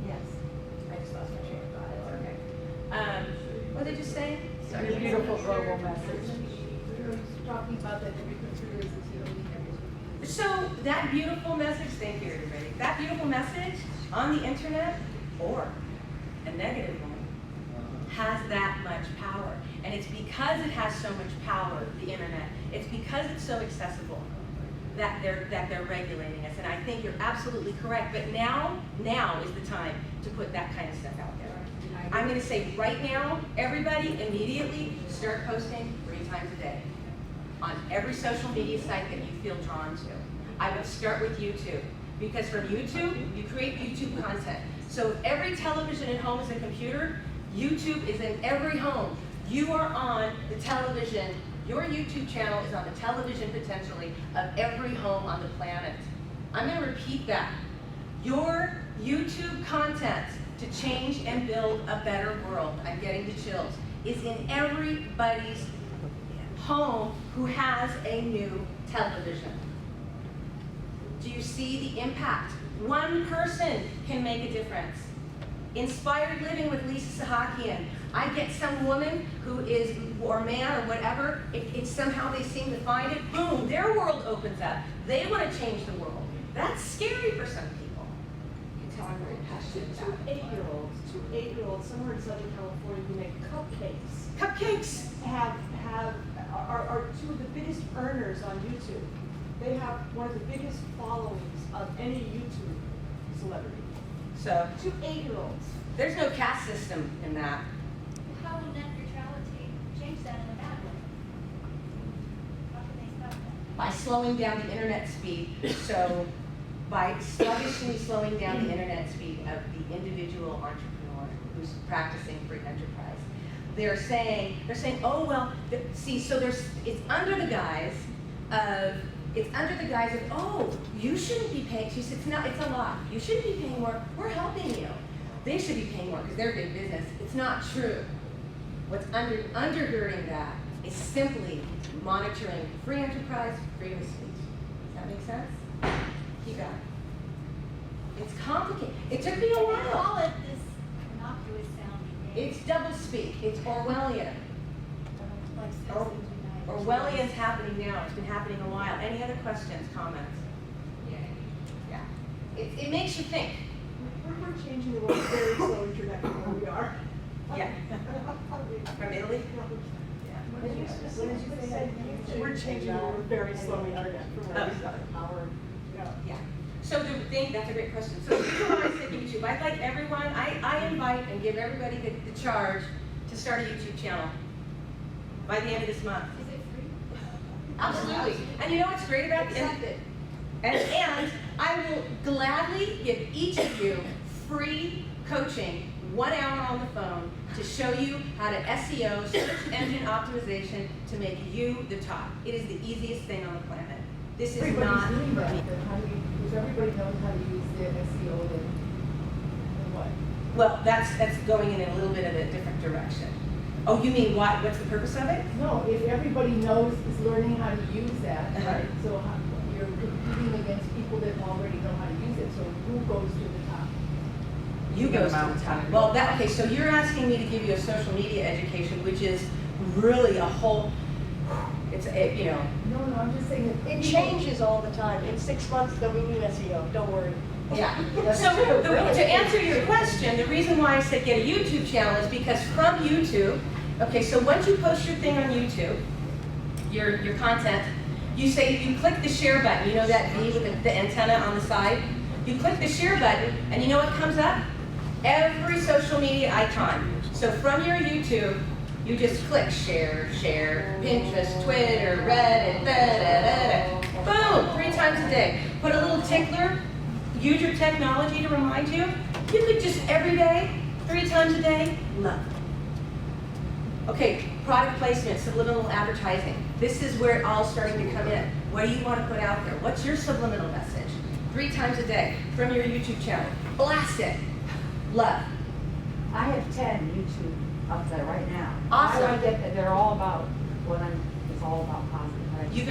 Yes. I just lost my train of thought. It's okay. What did you say? Sorry. Your beautiful global message. Talking about that every computer is a TV. So that beautiful message, thank you everybody, that beautiful message on the internet, or a negative one, has that much power. And it's because it has so much power, the internet, it's because it's so accessible that they're regulating us. And I think you're absolutely correct. But now is the time to put that kind of stuff out there. I'm gonna say right now, everybody immediately start posting 3 times a day on every social media site that you feel drawn to. I would start with YouTube, because from YouTube, you create YouTube content. So if every television at home is a computer, YouTube is in every home. You are on the television, your YouTube channel is on the television potentially of every home on the planet. I'm gonna repeat that. Your YouTube content to change and build a better world, I'm getting the chills, is in everybody's home who has a new television. Do you see the impact? One person can make a difference. Inspired Living with Lisa Sahakian. I get some woman who is, or man or whatever, it's somehow they seem to find it, boom, their world opens up. They want to change the world. That's scary for some people. You can tell I'm very passionate about it. 2 8-year-olds somewhere in Southern California who make cupcakes Cupcakes! are 2 of the biggest earners on YouTube. They have one of the biggest followings of any YouTube celebrity. So To 8-year-olds. there's no caste system in that. How will net neutrality change that in a bad way? How can they stop that? By slowing down the internet speed. So by sluggishly slowing down the internet speed of the individual entrepreneur who's practicing free enterprise. They're saying, oh, well, see, so it's under the guise of, oh, you shouldn't be paying, she said, no, it's a lot. You shouldn't be paying more, we're helping you. They should be paying more because they're big business. It's not true. What's undergirding that is simply monitoring free enterprise, freedom of speech. Does that make sense? Keep going. It's complicated. It took me a They while. call it this innocuous sounding name. It's doublespeak. It's Orwellian. Like Or- Citizens United. Orwellian's happening now. It's been happening a while. Any other questions, comments? Yeah. It makes you think. We're changing the world very slowly to that where we are. Yeah. From Italy? Yeah. When you specifically said YouTube. We're changing the world very slowly to that from where we started. Yeah. So that's a great question. So the reason why I said YouTube, I'd like everyone, I invite and give everybody the charge to start a YouTube channel by the end of this month. Is it free? Absolutely. And you know what's great about this? And I will gladly give each of you free coaching, 1 hour on the phone, to show you how to SEO, search engine optimization, to make you the top. It is the easiest thing on the planet. This is not. Everybody's doing that, then how do you, if everybody knows how to use the SEO, then what? Well, that's going in a little bit of a different direction. Oh, you mean what? What's the purpose of it? No, if everybody is learning how to use that, Uh-huh. right, so you're competing against people that already know how to use it, so who goes to the top? You go to the top. Well, okay, so you're asking me to give you a social media education, which is really a whole, you know. No, I'm just saying that. It changes all the time. In 6 months, there'll be new SEO, don't worry. Yeah. That's So true, to really. answer your question, the reason why I said get a YouTube channel is because from YouTube, okay, so once you post your thing on YouTube, your content, you click the share button, you know that V with the antenna on the side? You click the share button, and you know what comes up? Every social media icon. So from your YouTube, you just click share, Pinterest, Twitter, Reddit, boom, 3 times a day. Put a little tickler, use your technology to remind you. You could just every day, 3 times a day, love. Okay, product placement, subliminal advertising. This is where it all starting to come in. What do you want to put out there? What's your subliminal message? 3 times a day from your YouTube channel. Blast it. Love. I have 10 YouTube up there right now. Awesome. How do I get that? They're all about it's all about positive.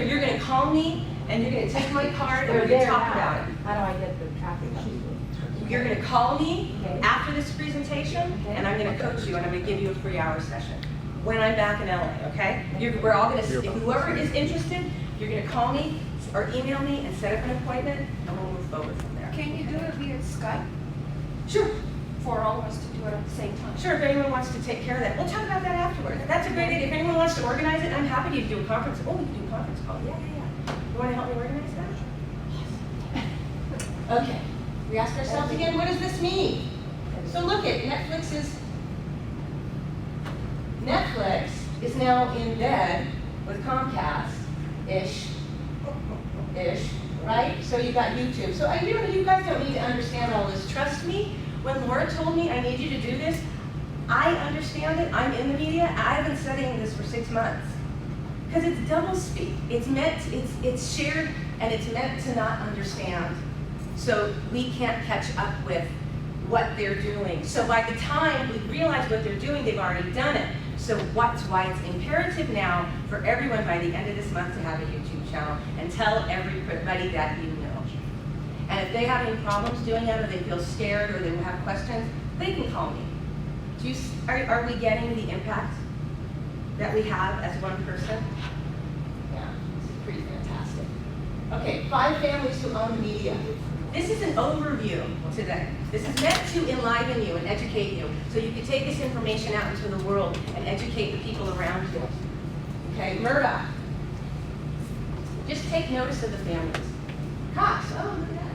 You're going to call me and you're going to take my card and They're we're going to there talk now. about it. How do I get the traffic up? You're going to call me Okay. after this presentation and I'm going to coach you and I'm going to give you a 3-hour session when I'm back in LA, okay? We're all going to, whoever is interested, you're going to call me or email me and set up an appointment and we'll move forward from there. Can you do it via Skype Sure. for all of us to do it at the same time? Sure, if anyone wants to take care of that. We'll talk about that afterwards. That's a great idea. If anyone wants to organize it, I'm happy to do a conference. Oh, we can do a conference call. Yeah. You want to help me organize that? Okay. We ask ourselves again, what does this mean? So look at Netflix is now in bed with Comcast-ish, right? So you got YouTube. So you guys don't need to understand all this. Trust me, when Laura told me I need you to do this, I understand it. I'm in the media. I've been studying this for 6 months. Because it's double speak. It's shared and it's meant to not understand. So we can't catch up with what they're doing. So by the time we realize what they're doing, they've already done it. So that's why it's imperative now for everyone by the end of this month to have a YouTube channel and tell everybody that you know. And if they have any problems doing it or they feel scared or they have questions, they can call me. Are we getting the impact that we have as one person? Yeah, this is pretty fantastic. Okay, 5 families who own media. This is an overview today. This is meant to enliven you and educate you so you can take this information out into the world and educate the people around you. Okay, Murdoch. Just take notice of the families. Cox, oh, look at that.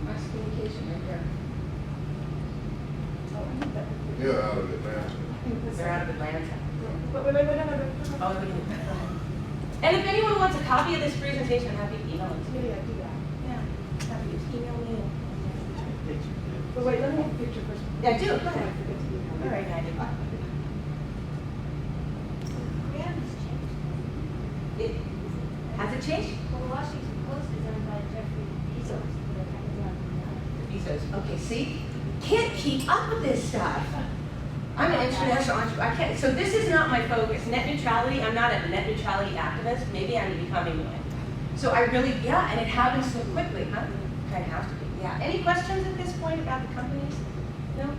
Mass communication right here. Oh, I think that would be- Yeah, out of Atlanta. I think this- They're out of Atlanta. Wait, no. Oh, we can- And if anyone wants a copy of this presentation, I'm happy to email it to you. Maybe I do that. Yeah, happy to email me. But wait, let me have a picture first. Yeah, do, go I ahead. forget to email you. All right, Heidi. Reality's changed. Has it changed? Well, the Washington Post is owned by Jeffrey Bezos, the Amazon. Bezos. Okay, see? Can't keep up with this stuff. I'm an international entrepreneur. I can't. So this is not my focus. Net neutrality. I'm not a net neutrality activist. Maybe I'm becoming one. So I really, yeah, and it happens so quickly, huh? Kind of have to be. Yeah. Any questions at this point about the companies? No.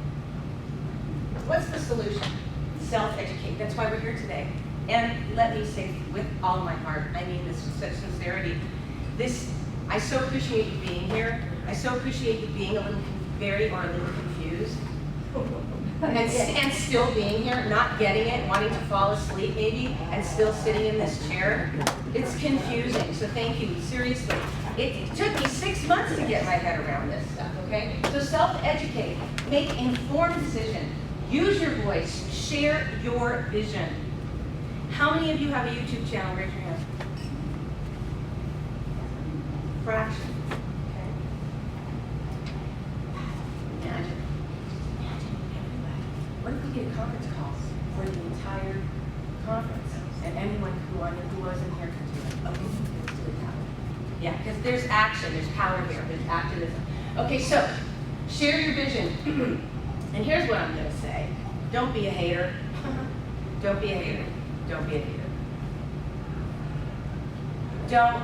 What's the solution? Self-educate. That's why we're here today. And let me say, with all my heart, I mean this with such sincerity. I so appreciate you being here. I so appreciate you being a little confused. And still being here, not getting it, wanting to fall asleep maybe, and still sitting in this chair. It's confusing, so thank you, seriously. It took me 6 months to get my head around this stuff, okay? So self-educate, make informed decision, use your voice, share your vision. How many of you have a YouTube channel? Raise your hand. Fraction. Okay. Imagine everybody. What if we get conference calls for the entire conference and anyone who wasn't here could do it? Okay, let's do it that way. Yeah, because there's action, there's power here, there's activism. Okay, so share your vision. And here's what I'm gonna say. Don't be a hater. Don't be a hater. Don't be a hater. Don't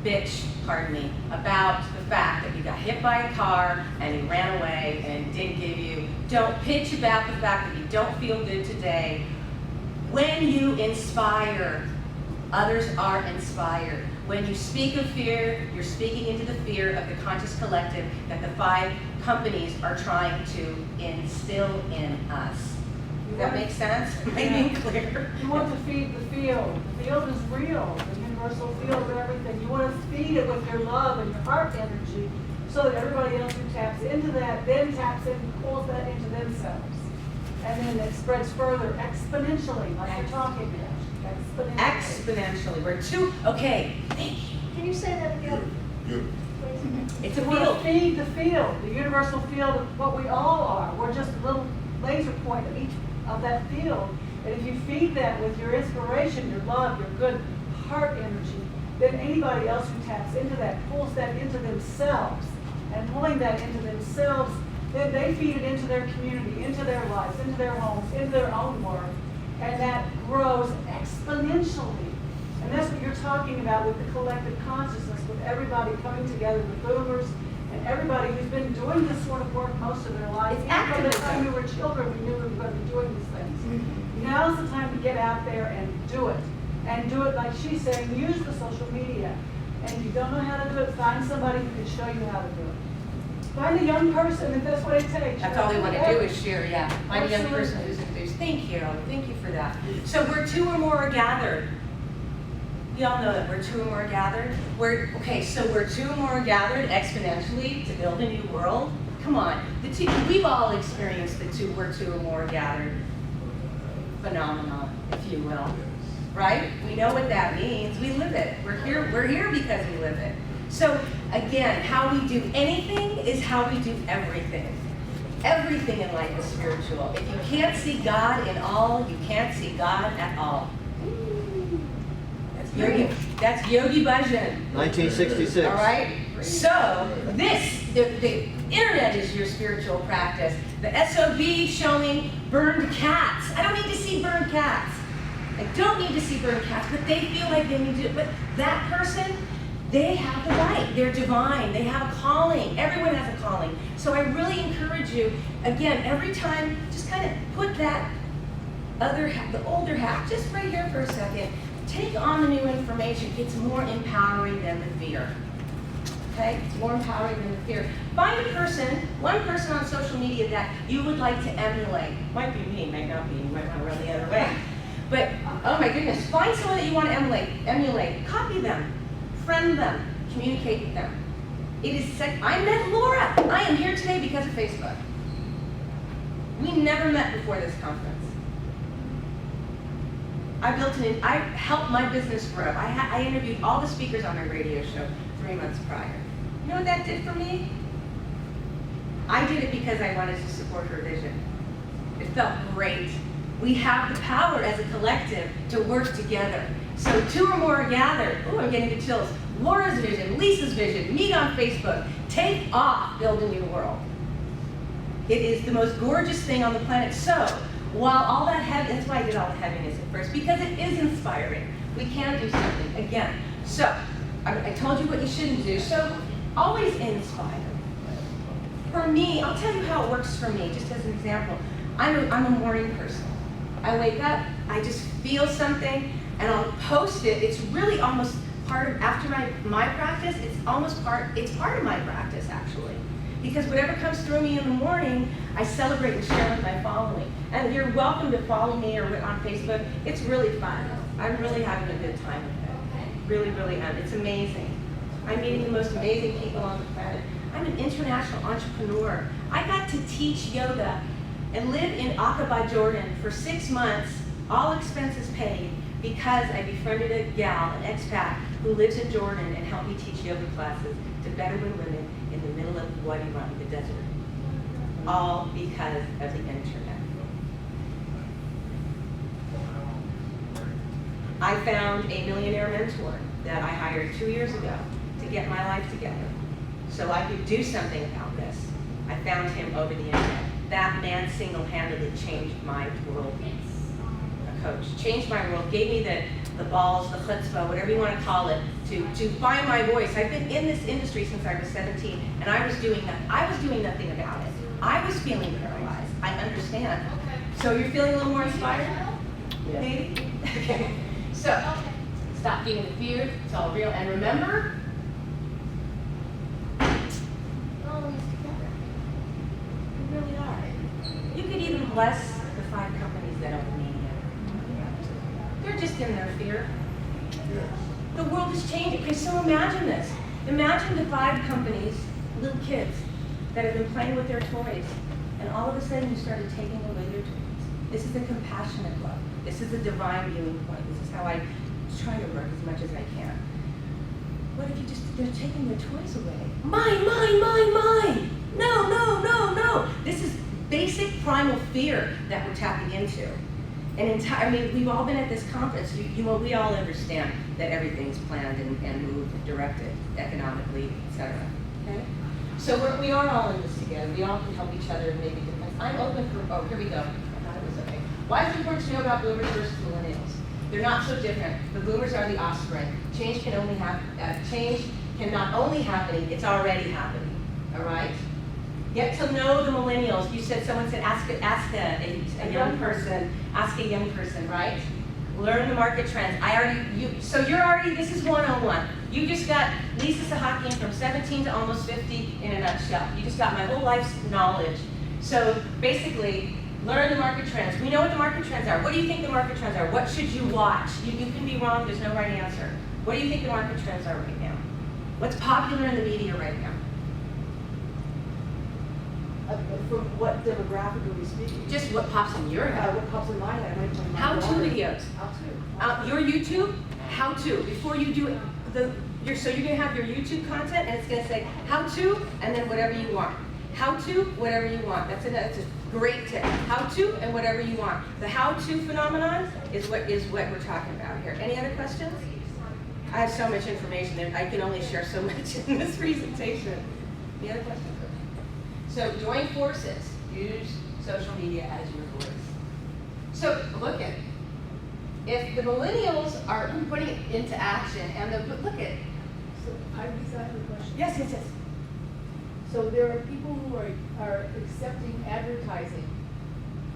bitch, pardon me, about the fact that you got hit by a car and he ran away and didn't give you. Don't pitch about the fact that you don't feel good today. When you inspire, others are inspired. When you speak of fear, you're speaking into the fear of the conscious collective that the 5 companies are trying to instill in us. Does that make sense? Am I being clear? You want to feed the field. The field is real, the universal field of everything. You want to feed it with your love and your heart energy so that everybody else who taps into that then taps in and pulls that into themselves. And then it spreads further exponentially, like we're talking about. Exponentially. We're okay, thank you. Can you say that again? You. It's a You want to field. feed the field, the universal field of what we all are. We're just a little laser point of each of that field. And if you feed that with your inspiration, your love, your good heart energy, then anybody else who taps into that pulls that into themselves. And pulling that into themselves, then they feed it into their community, into their lives, into their homes, into their own work. And that grows exponentially. And that's what you're talking about with the collective consciousness, with everybody coming together, the boomers, and everybody who's been doing this sort of work most of their lives. It's Even from the activism. time we were children, we knew we were going to be doing these things. Now's the time to get out there and do it. And do it like she's saying, use the social media. And if you don't know how to do it, find somebody who can show you how to do it. Find a young person if that's what it takes. That's all they want to do is share, yeah. Find a young person who's enthused. Thank you for that. So where 2 or more are gathered. You all know that where 2 or more are gathered. So where 2 or more are gathered exponentially to build a new world. Come on, we've all experienced where 2 or more are gathered phenomenon, if you will. Right? We know what that means. We live it. We're here because we live it. So again, how we do anything is how we do everything. Everything in life is spiritual. If you can't see God in all, you can't see God at all. That's Yogi Bhajan. 1966. All right? So the internet is your spiritual practice. The SOB showing burned cats. I don't need to see burned cats. I don't need to see burned cats, but they feel like they need to. But that person, they have the right. They're divine. They have a calling. Everyone has a calling. So I really encourage you, again, every time, just kind of put that the older half, just right here for a second. Take on the new information. It's more empowering than the fear. Okay? It's more empowering than the fear. Find a person, one person on social media that you would like to emulate. Might be me, might not be. You might want to run the other way. But, oh my goodness, find someone that you want to emulate. Copy them. Friend them. Communicate with them. It is I met Laura. I I am here today because of Facebook. We never met before this conference. I helped my business grow. I interviewed all the speakers on my radio show 3 months prior. You know what that did for me? I did it because I wanted to support her vision. It felt great. We have the power as a collective to work together. So 2 or more are gathered. Ooh, I'm getting the chills. Laura's vision, Lisa's vision, meet on Facebook. Take off, build a new world. It is the most gorgeous thing on the planet. So, while all that heavy, that's why I did all the heaviness at first, because it is inspiring. We can do something, again. So, I told you what you shouldn't do, so always inspire. For me, I'll tell you how it works for me, just as an example. I'm a morning person. I wake up, I just feel something, and I'll post it. It's really almost part of, after my practice, it's part of my practice, actually. Because whatever comes through me in the morning, I celebrate and share with my following. And you're welcome to follow me or on Facebook. It's really fun. I'm really having a good time with it. Really, really am. It's amazing. I'm meeting the most amazing people on the planet. I'm an international entrepreneur. I got to teach yoga and live in Aqaba, Jordan for 6 months, all expenses paid, because I befriended a gal, an expat, who lives in Jordan and helped me teach yoga classes to Bedouin women in the middle of Wadi Rum, the desert. All because of the internet. I found a millionaire mentor that I hired 2 years ago to get my life together so I could do something about this. I found him over the internet. That man single-handedly changed my world. A coach changed my world, gave me the balls, the chutzpah, whatever you want to call it, to find my voice. I've been in this industry since I was 17, and I was doing nothing about it. I was feeling paralyzed. I understand. So you're feeling a little more inspired? Yeah. Maybe? Okay. So, stop feeling the fear. It's all real. And remember, we're all in this together. We really are. You could even bless the 5 companies that own media. They're just in their fear. The world is changing. Okay, so imagine this. Imagine the 5 companies, little kids, that have been playing with their toys, and all of a sudden you started taking away their toys. This is a compassionate love. This is a divine viewing point. This is how I try to work as much as I can. What if they're taking their toys away? Mine, mine, mine, mine! No, no, no, no! This is basic primal fear that we're tapping into. And we've all been at this conference. We all understand that everything's planned and moved, directed economically, etc. Okay? So we are all in this together. We all can help each other and make a difference. I'm open for, here we go. I thought it was okay. Why is it important to know about boomers versus millennials? They're not so different. The boomers are the offspring. Change can not only happen, it's already happening. All right? Get to know the millennials. Someone said ask a young person, right? Learn the market trends. This is 101. You just got Lisa Sahakian from 17 to almost 50 in a nutshell. You just got my whole life's knowledge. So basically, learn the market trends. We know what the market trends are. What do you think the market trends are? What should you watch? You can be wrong, there's no right answer. What do you think the market trends are right now? What's popular in the media right now? From what demographic are we speaking? Just what pops in your head. What pops in my head? I might tell my How-to daughter. videos. How to. Your YouTube, how to. Before you do it, you're gonna have your YouTube content, and it's gonna say how to, and then whatever you want. How to, whatever you want. That's a great tip. How to, and whatever you want. The how-to phenomenon is what we're talking about here. Any other questions? I have so much information there. I can only share so much in this presentation. Any other questions? So join forces. Use social media as your voice. So look at, if the millennials are putting it into action, and look at. So I just have a question. Yes, yes, yes. So there are people who are accepting advertising,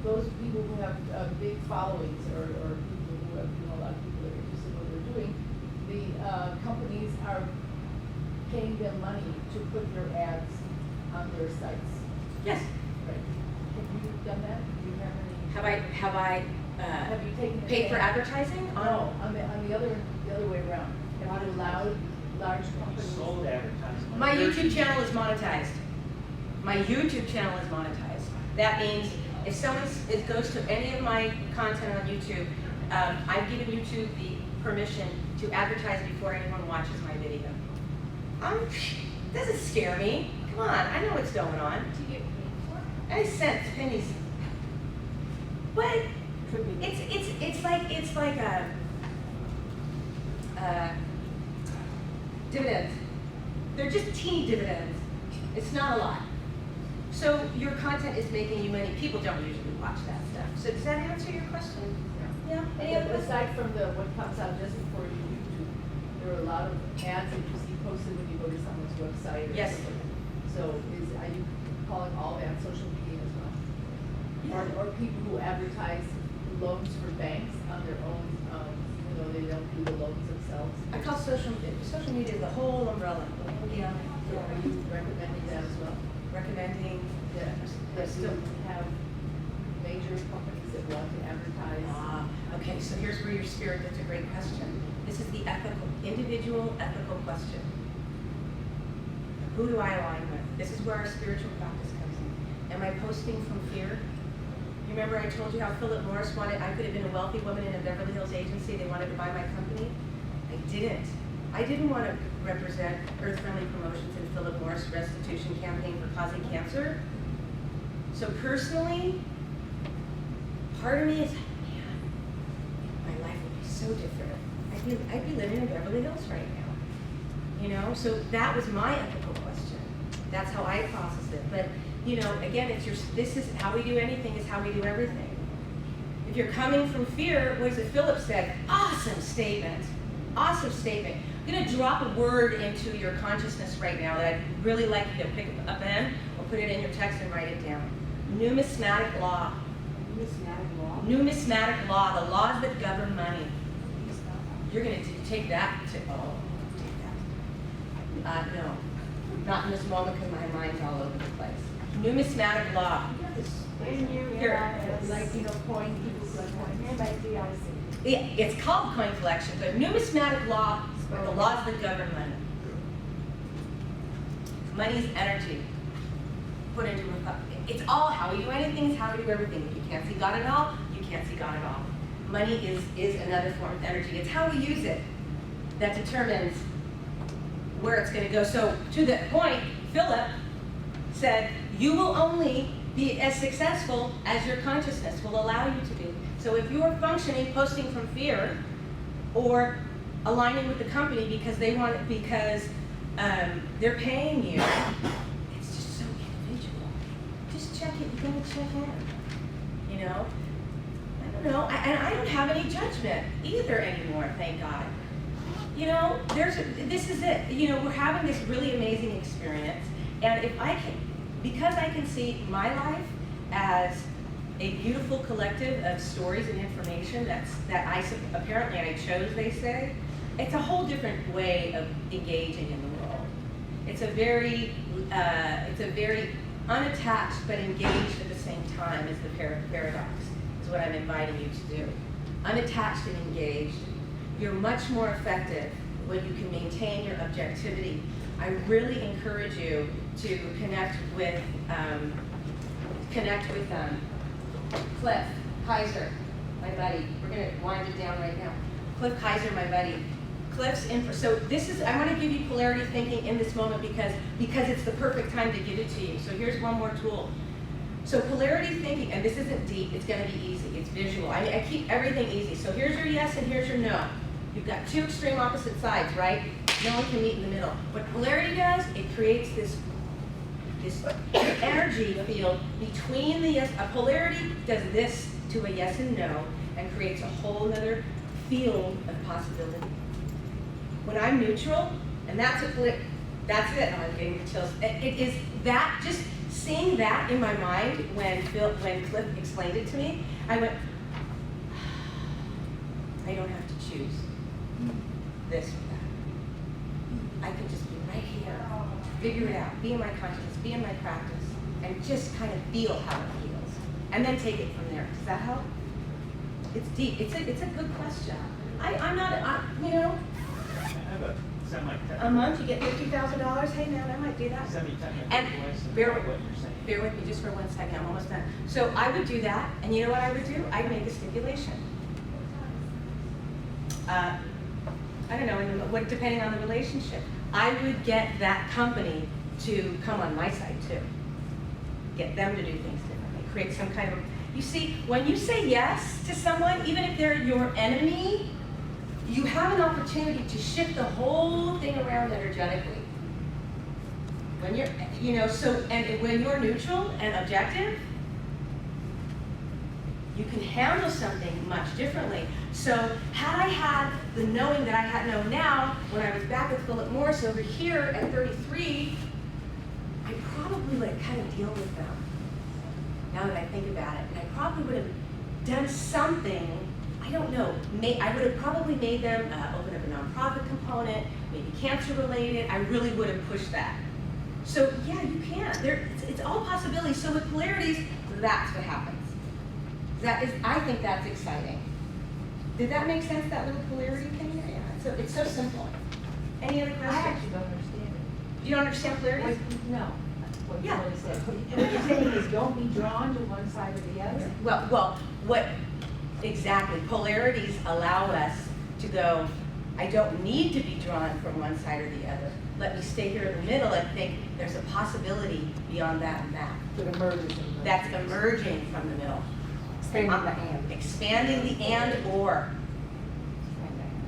those people who have big followings or people who have, a lot of people that are interested in what they're doing, the companies are paying them money to put their ads on their sites. Yes. Right. Have you done that? Do you have any? Have you taken paid for advertising? No, on the other way around. Have you allowed large companies? Sold advertising. My YouTube channel is monetized. My YouTube channel is monetized. That means if it goes to any of my content on YouTube, I've given YouTube the permission to advertise before anyone watches my video. Doesn't scare me. Come on, I know what's going on. Do you get paid for it? Any cents, pennies. But Could be. it's like dividends. They're just teeny dividends. It's not a lot. So your content is making you money. People don't usually watch that stuff. So does that answer your question? Yeah. Any other questions? Aside from what comes out just before YouTube, there are a lot of ads that you see posted when you go to someone's website or Yes. something. So are you calling all that social media as well? Or people who advertise loans for banks on their own, they don't do the loans themselves? I call social media the whole umbrella. Yeah. So are you recommending that as well? Recommending. That still have major companies that want to advertise? Okay, so here's where your spirit, that's a great question. This is the individual ethical question. Who do I align with? This is where our spiritual practice comes in. Am I posting from fear? You remember I told you how Philip Morris I could have been a wealthy woman in a Beverly Hills agency, they wanted to buy my company? I didn't. I didn't want to represent Earth Friendly Promotions and Philip Morris restitution campaign for causing cancer. So personally, part of me is, man, my life would be so different. I'd be living in Beverly Hills right now. So that was my ethical question. That's how I processed it. But, again, this is how we do anything is how we do everything. If you're coming from fear, what is it Philip said? Awesome statement. Awesome statement. I'm going to drop a word into your consciousness right now that I'd really like you to pick up in or put it in your text and write it down. Numismatic law. Numismatic law? Numismatic law, the laws that govern money. You're going to take that to, take that. No, not in this moment because my mind's all over the place. Numismatic law. N-U-M-I-S. Like, coin, people collect coin. N-I-D-I-C. It's called coin collection, but numismatic law are the laws that govern money. Money's energy put into it's all how we do anything is how we do everything. If you can't see God at all, you can't see God at all. Money is another form of energy. It's how we use it that determines where it's going to go. So to that point, Philip said, you will only be as successful as your consciousness will allow you to be. So if you're functioning, posting from fear, or aligning with the company because they're paying you, it's just so individual. Just check it. You gotta check in. I don't know. I don't have any judgment either anymore. Thank God. This is it. We're having this really amazing experience, and because I can see my life as a beautiful collective of stories and information apparently I chose, they say, it's a whole different way of engaging in the world. It's a very unattached but engaged at the same time is the paradox, is what I'm inviting you to do. Unattached and engaged. You're much more effective when you can maintain your objectivity. I really encourage you to connect with Cliff Kaiser, my buddy. We're going to wind it down right now. Cliff Kaiser, my buddy. So I want to give you polarity thinking in this moment because it's the perfect time to give it to you. So here's one more tool. So polarity thinking, and this isn't deep, it's going to be easy. It's visual. I keep everything easy. So here's your yes and here's your no. You've got two extreme opposite sides, right? No one can meet in the middle. What polarity does, it creates this energy field between the yes. A polarity does this to a yes and no and creates a whole other field of possibility. When I'm neutral, and that's it. I'm getting the chills. It is that, just seeing that in my mind when Cliff explained it to me, I went, I don't have to choose this or that. I can just be right here, figure it out, be in my consciousness, be in my practice, and just kind of feel how it feels, and then take it from there. Does that help? It's deep. It's a good question. I have a Semi-technical. a month, you get $50,000, hey man, I might do that. Semi-technical And questions bear about with- what you're saying. Bear with me just for 1 second, I'm almost done. So I would do that, and you know what I would do? I'd make a stipulation. I don't know, depending on the relationship. I would get that company to come on my side too. Get them to do things differently, create some kind of, you see, when you say yes to someone, even if they're your enemy, you have an opportunity to shift the whole thing around energetically. When you're, and when you're neutral and objective, you can handle something much differently. So had I had the knowing that I had known now, when I was back with Philip Morris over here at 33, I probably would have kind of dealt with them, now that I think about it. And I probably would have done something, I don't know, I would have probably made them open up a nonprofit component, maybe cancer related. I really would have pushed that. So yeah, you can. It's all possibilities. So with polarities, that's what happens. I think that's exciting. Did that make sense, that little polarity thing? Yeah, it's so simple. Any other I questions? actually don't understand it. You don't understand polarities? No, what you Yeah. really said. What you're saying is don't be drawn to one side or the other. Well, exactly, polarities allow us to go, I don't need to be drawn from one side or the other. Let me stay here in the middle and think there's a possibility beyond that and that. That emerges in the. That's emerging from the middle. Expanding the and. Expanding the and or.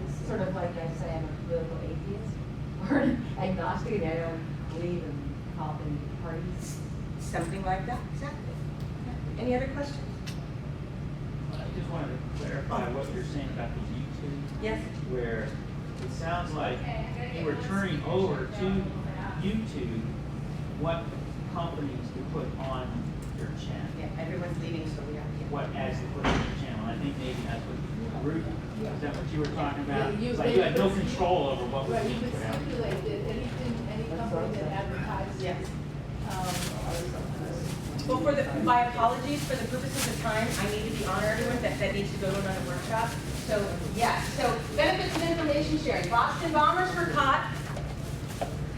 It's sort of like I say I'm a political atheist or an agnostic, and I don't believe in helping parties. Something like that, exactly. Any other questions? I just wanted to clarify what you're saying about the YouTube. Yes? Where it sounds like you were turning over to YouTube what companies to put on your channel, Yeah, everyone's leaving, so we have to. what ads to put on your channel. And I think maybe that's what Ruth, is that what you were talking about? Yeah, It's like you had no control over what was Right, you being could put out. stipulate that any company that advertises, Yes. um, Well, my apologies, for the purposes of time, I need to be on everyone, that needs to go to another workshop. So, yes, so benefits of information sharing. Boston bombers were caught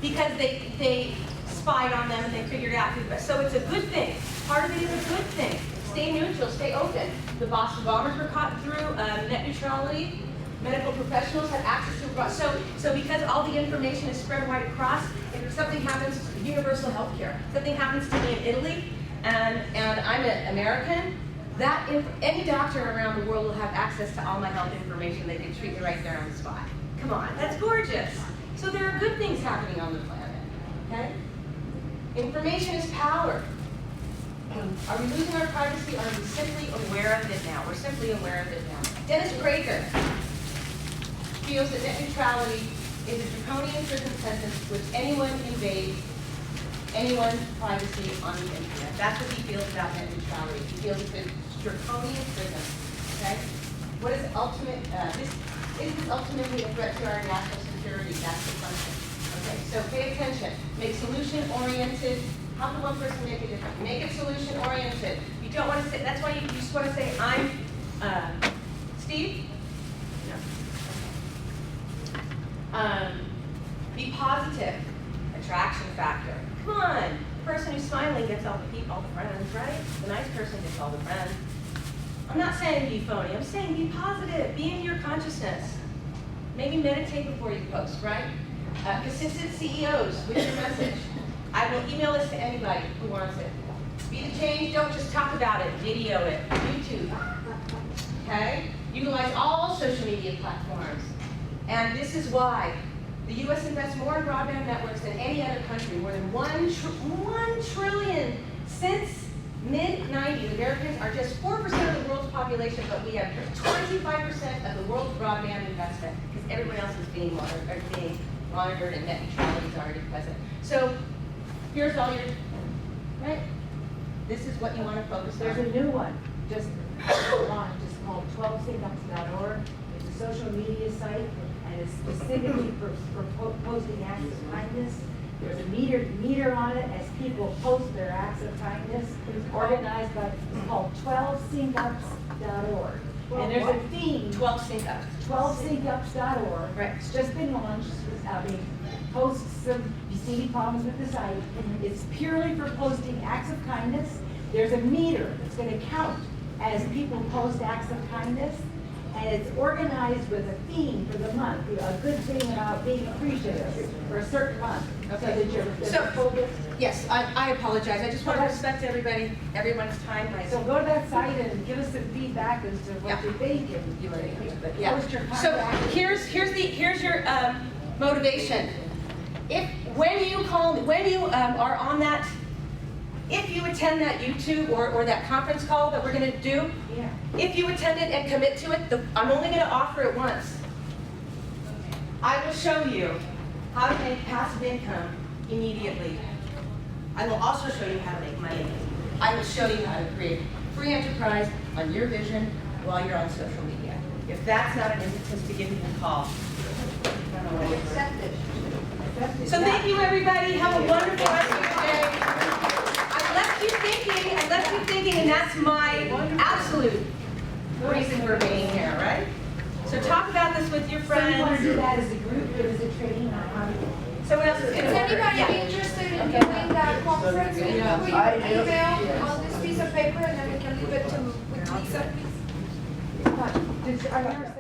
because they spied on them and they figured out who, so it's a good thing. Part of it is a good thing. Stay neutral, stay open. The Boston bombers were caught through net neutrality. Medical professionals had access to, so because all the information is spread right across, if something happens, universal health care, something happens to me in Italy, and I'm an American, if any doctor around the world will have access to all my health information. They can treat me right there on the spot. Come on, that's gorgeous. So there are good things happening on the planet, okay? Information is power. Are we losing our privacy, or are we simply aware of it now? We're simply aware of it now. Dennis Prager feels that net neutrality is a draconian prison sentence which anyone invades anyone's privacy on the internet. That's what he feels about net neutrality. He feels it's a draconian prison, okay? What is ultimate, is this ultimately a threat to our national security? That's the question. Okay, so pay attention. Make solution-oriented. How can one person make a difference? Make it solution-oriented. You don't want to say, that's why you just want to say, I'm, Steve? No. Be positive. Attraction factor. Come on. The person who's smiling gets all the people, all the friends, right? The nice person gets all the friends. I'm not saying be phony. I'm saying be positive. Be in your consciousness. Maybe meditate before you post, right? Consistent CEOs with your message. I will email this to anybody who wants it. Be the change. Don't just talk about it. Video it. YouTube. Okay? Utilize all social media platforms. And this is why the U.S. invests more in broadband networks than any other country, more than $1 trillion. Since mid-90s, Americans are just 4% of the world's population, but we have 25% of the world's broadband investment, because everyone else is being monitored and net neutrality is already present. So here's all your, right? This is what you want to focus on. There's a new one, just launched, it's called 12singups.org. It's a social media site, and it's specifically for posting acts of kindness. There's a meter on it as people post their acts of kindness. It's organized by, it's called 12singups.org. And there's a theme, 12 sync up. 12syncups.org. Right. It's just been launched, posts some seeming problems with the site. It's purely for posting acts of kindness. There's a meter that's gonna count as people post acts of kindness. And it's organized with a theme for the month, a good thing about being appreciative for a certain month. Okay. So that So- you're focused. Yes, I apologize. I just want to respect everyone's time. So go to that site and give us some feedback as to what Yeah. you think and Yeah. post your So contact. here's your motivation. When you are on that, if you attend that YouTube or that conference call that we're gonna do, Yeah. if you attend it and commit to it, I'm only gonna offer it once. I will show you how to make passive income immediately. I will also show you how to make money. I will show you how to create free enterprise on your vision while you're on social media. If that's not an impetus to give me a call, I don't know what it is. So thank you, everybody. Have a wonderful rest of your day. I left you thinking, and that's my absolute reason for being here, right? So talk about this with your So you want to do friends. that as a group, give us a training on how to. Someone else is Is gonna. anybody Yeah. interested in doing that conference? Will you put your email on this piece of paper and then we can leave it to with Lisa, please? Did, I never said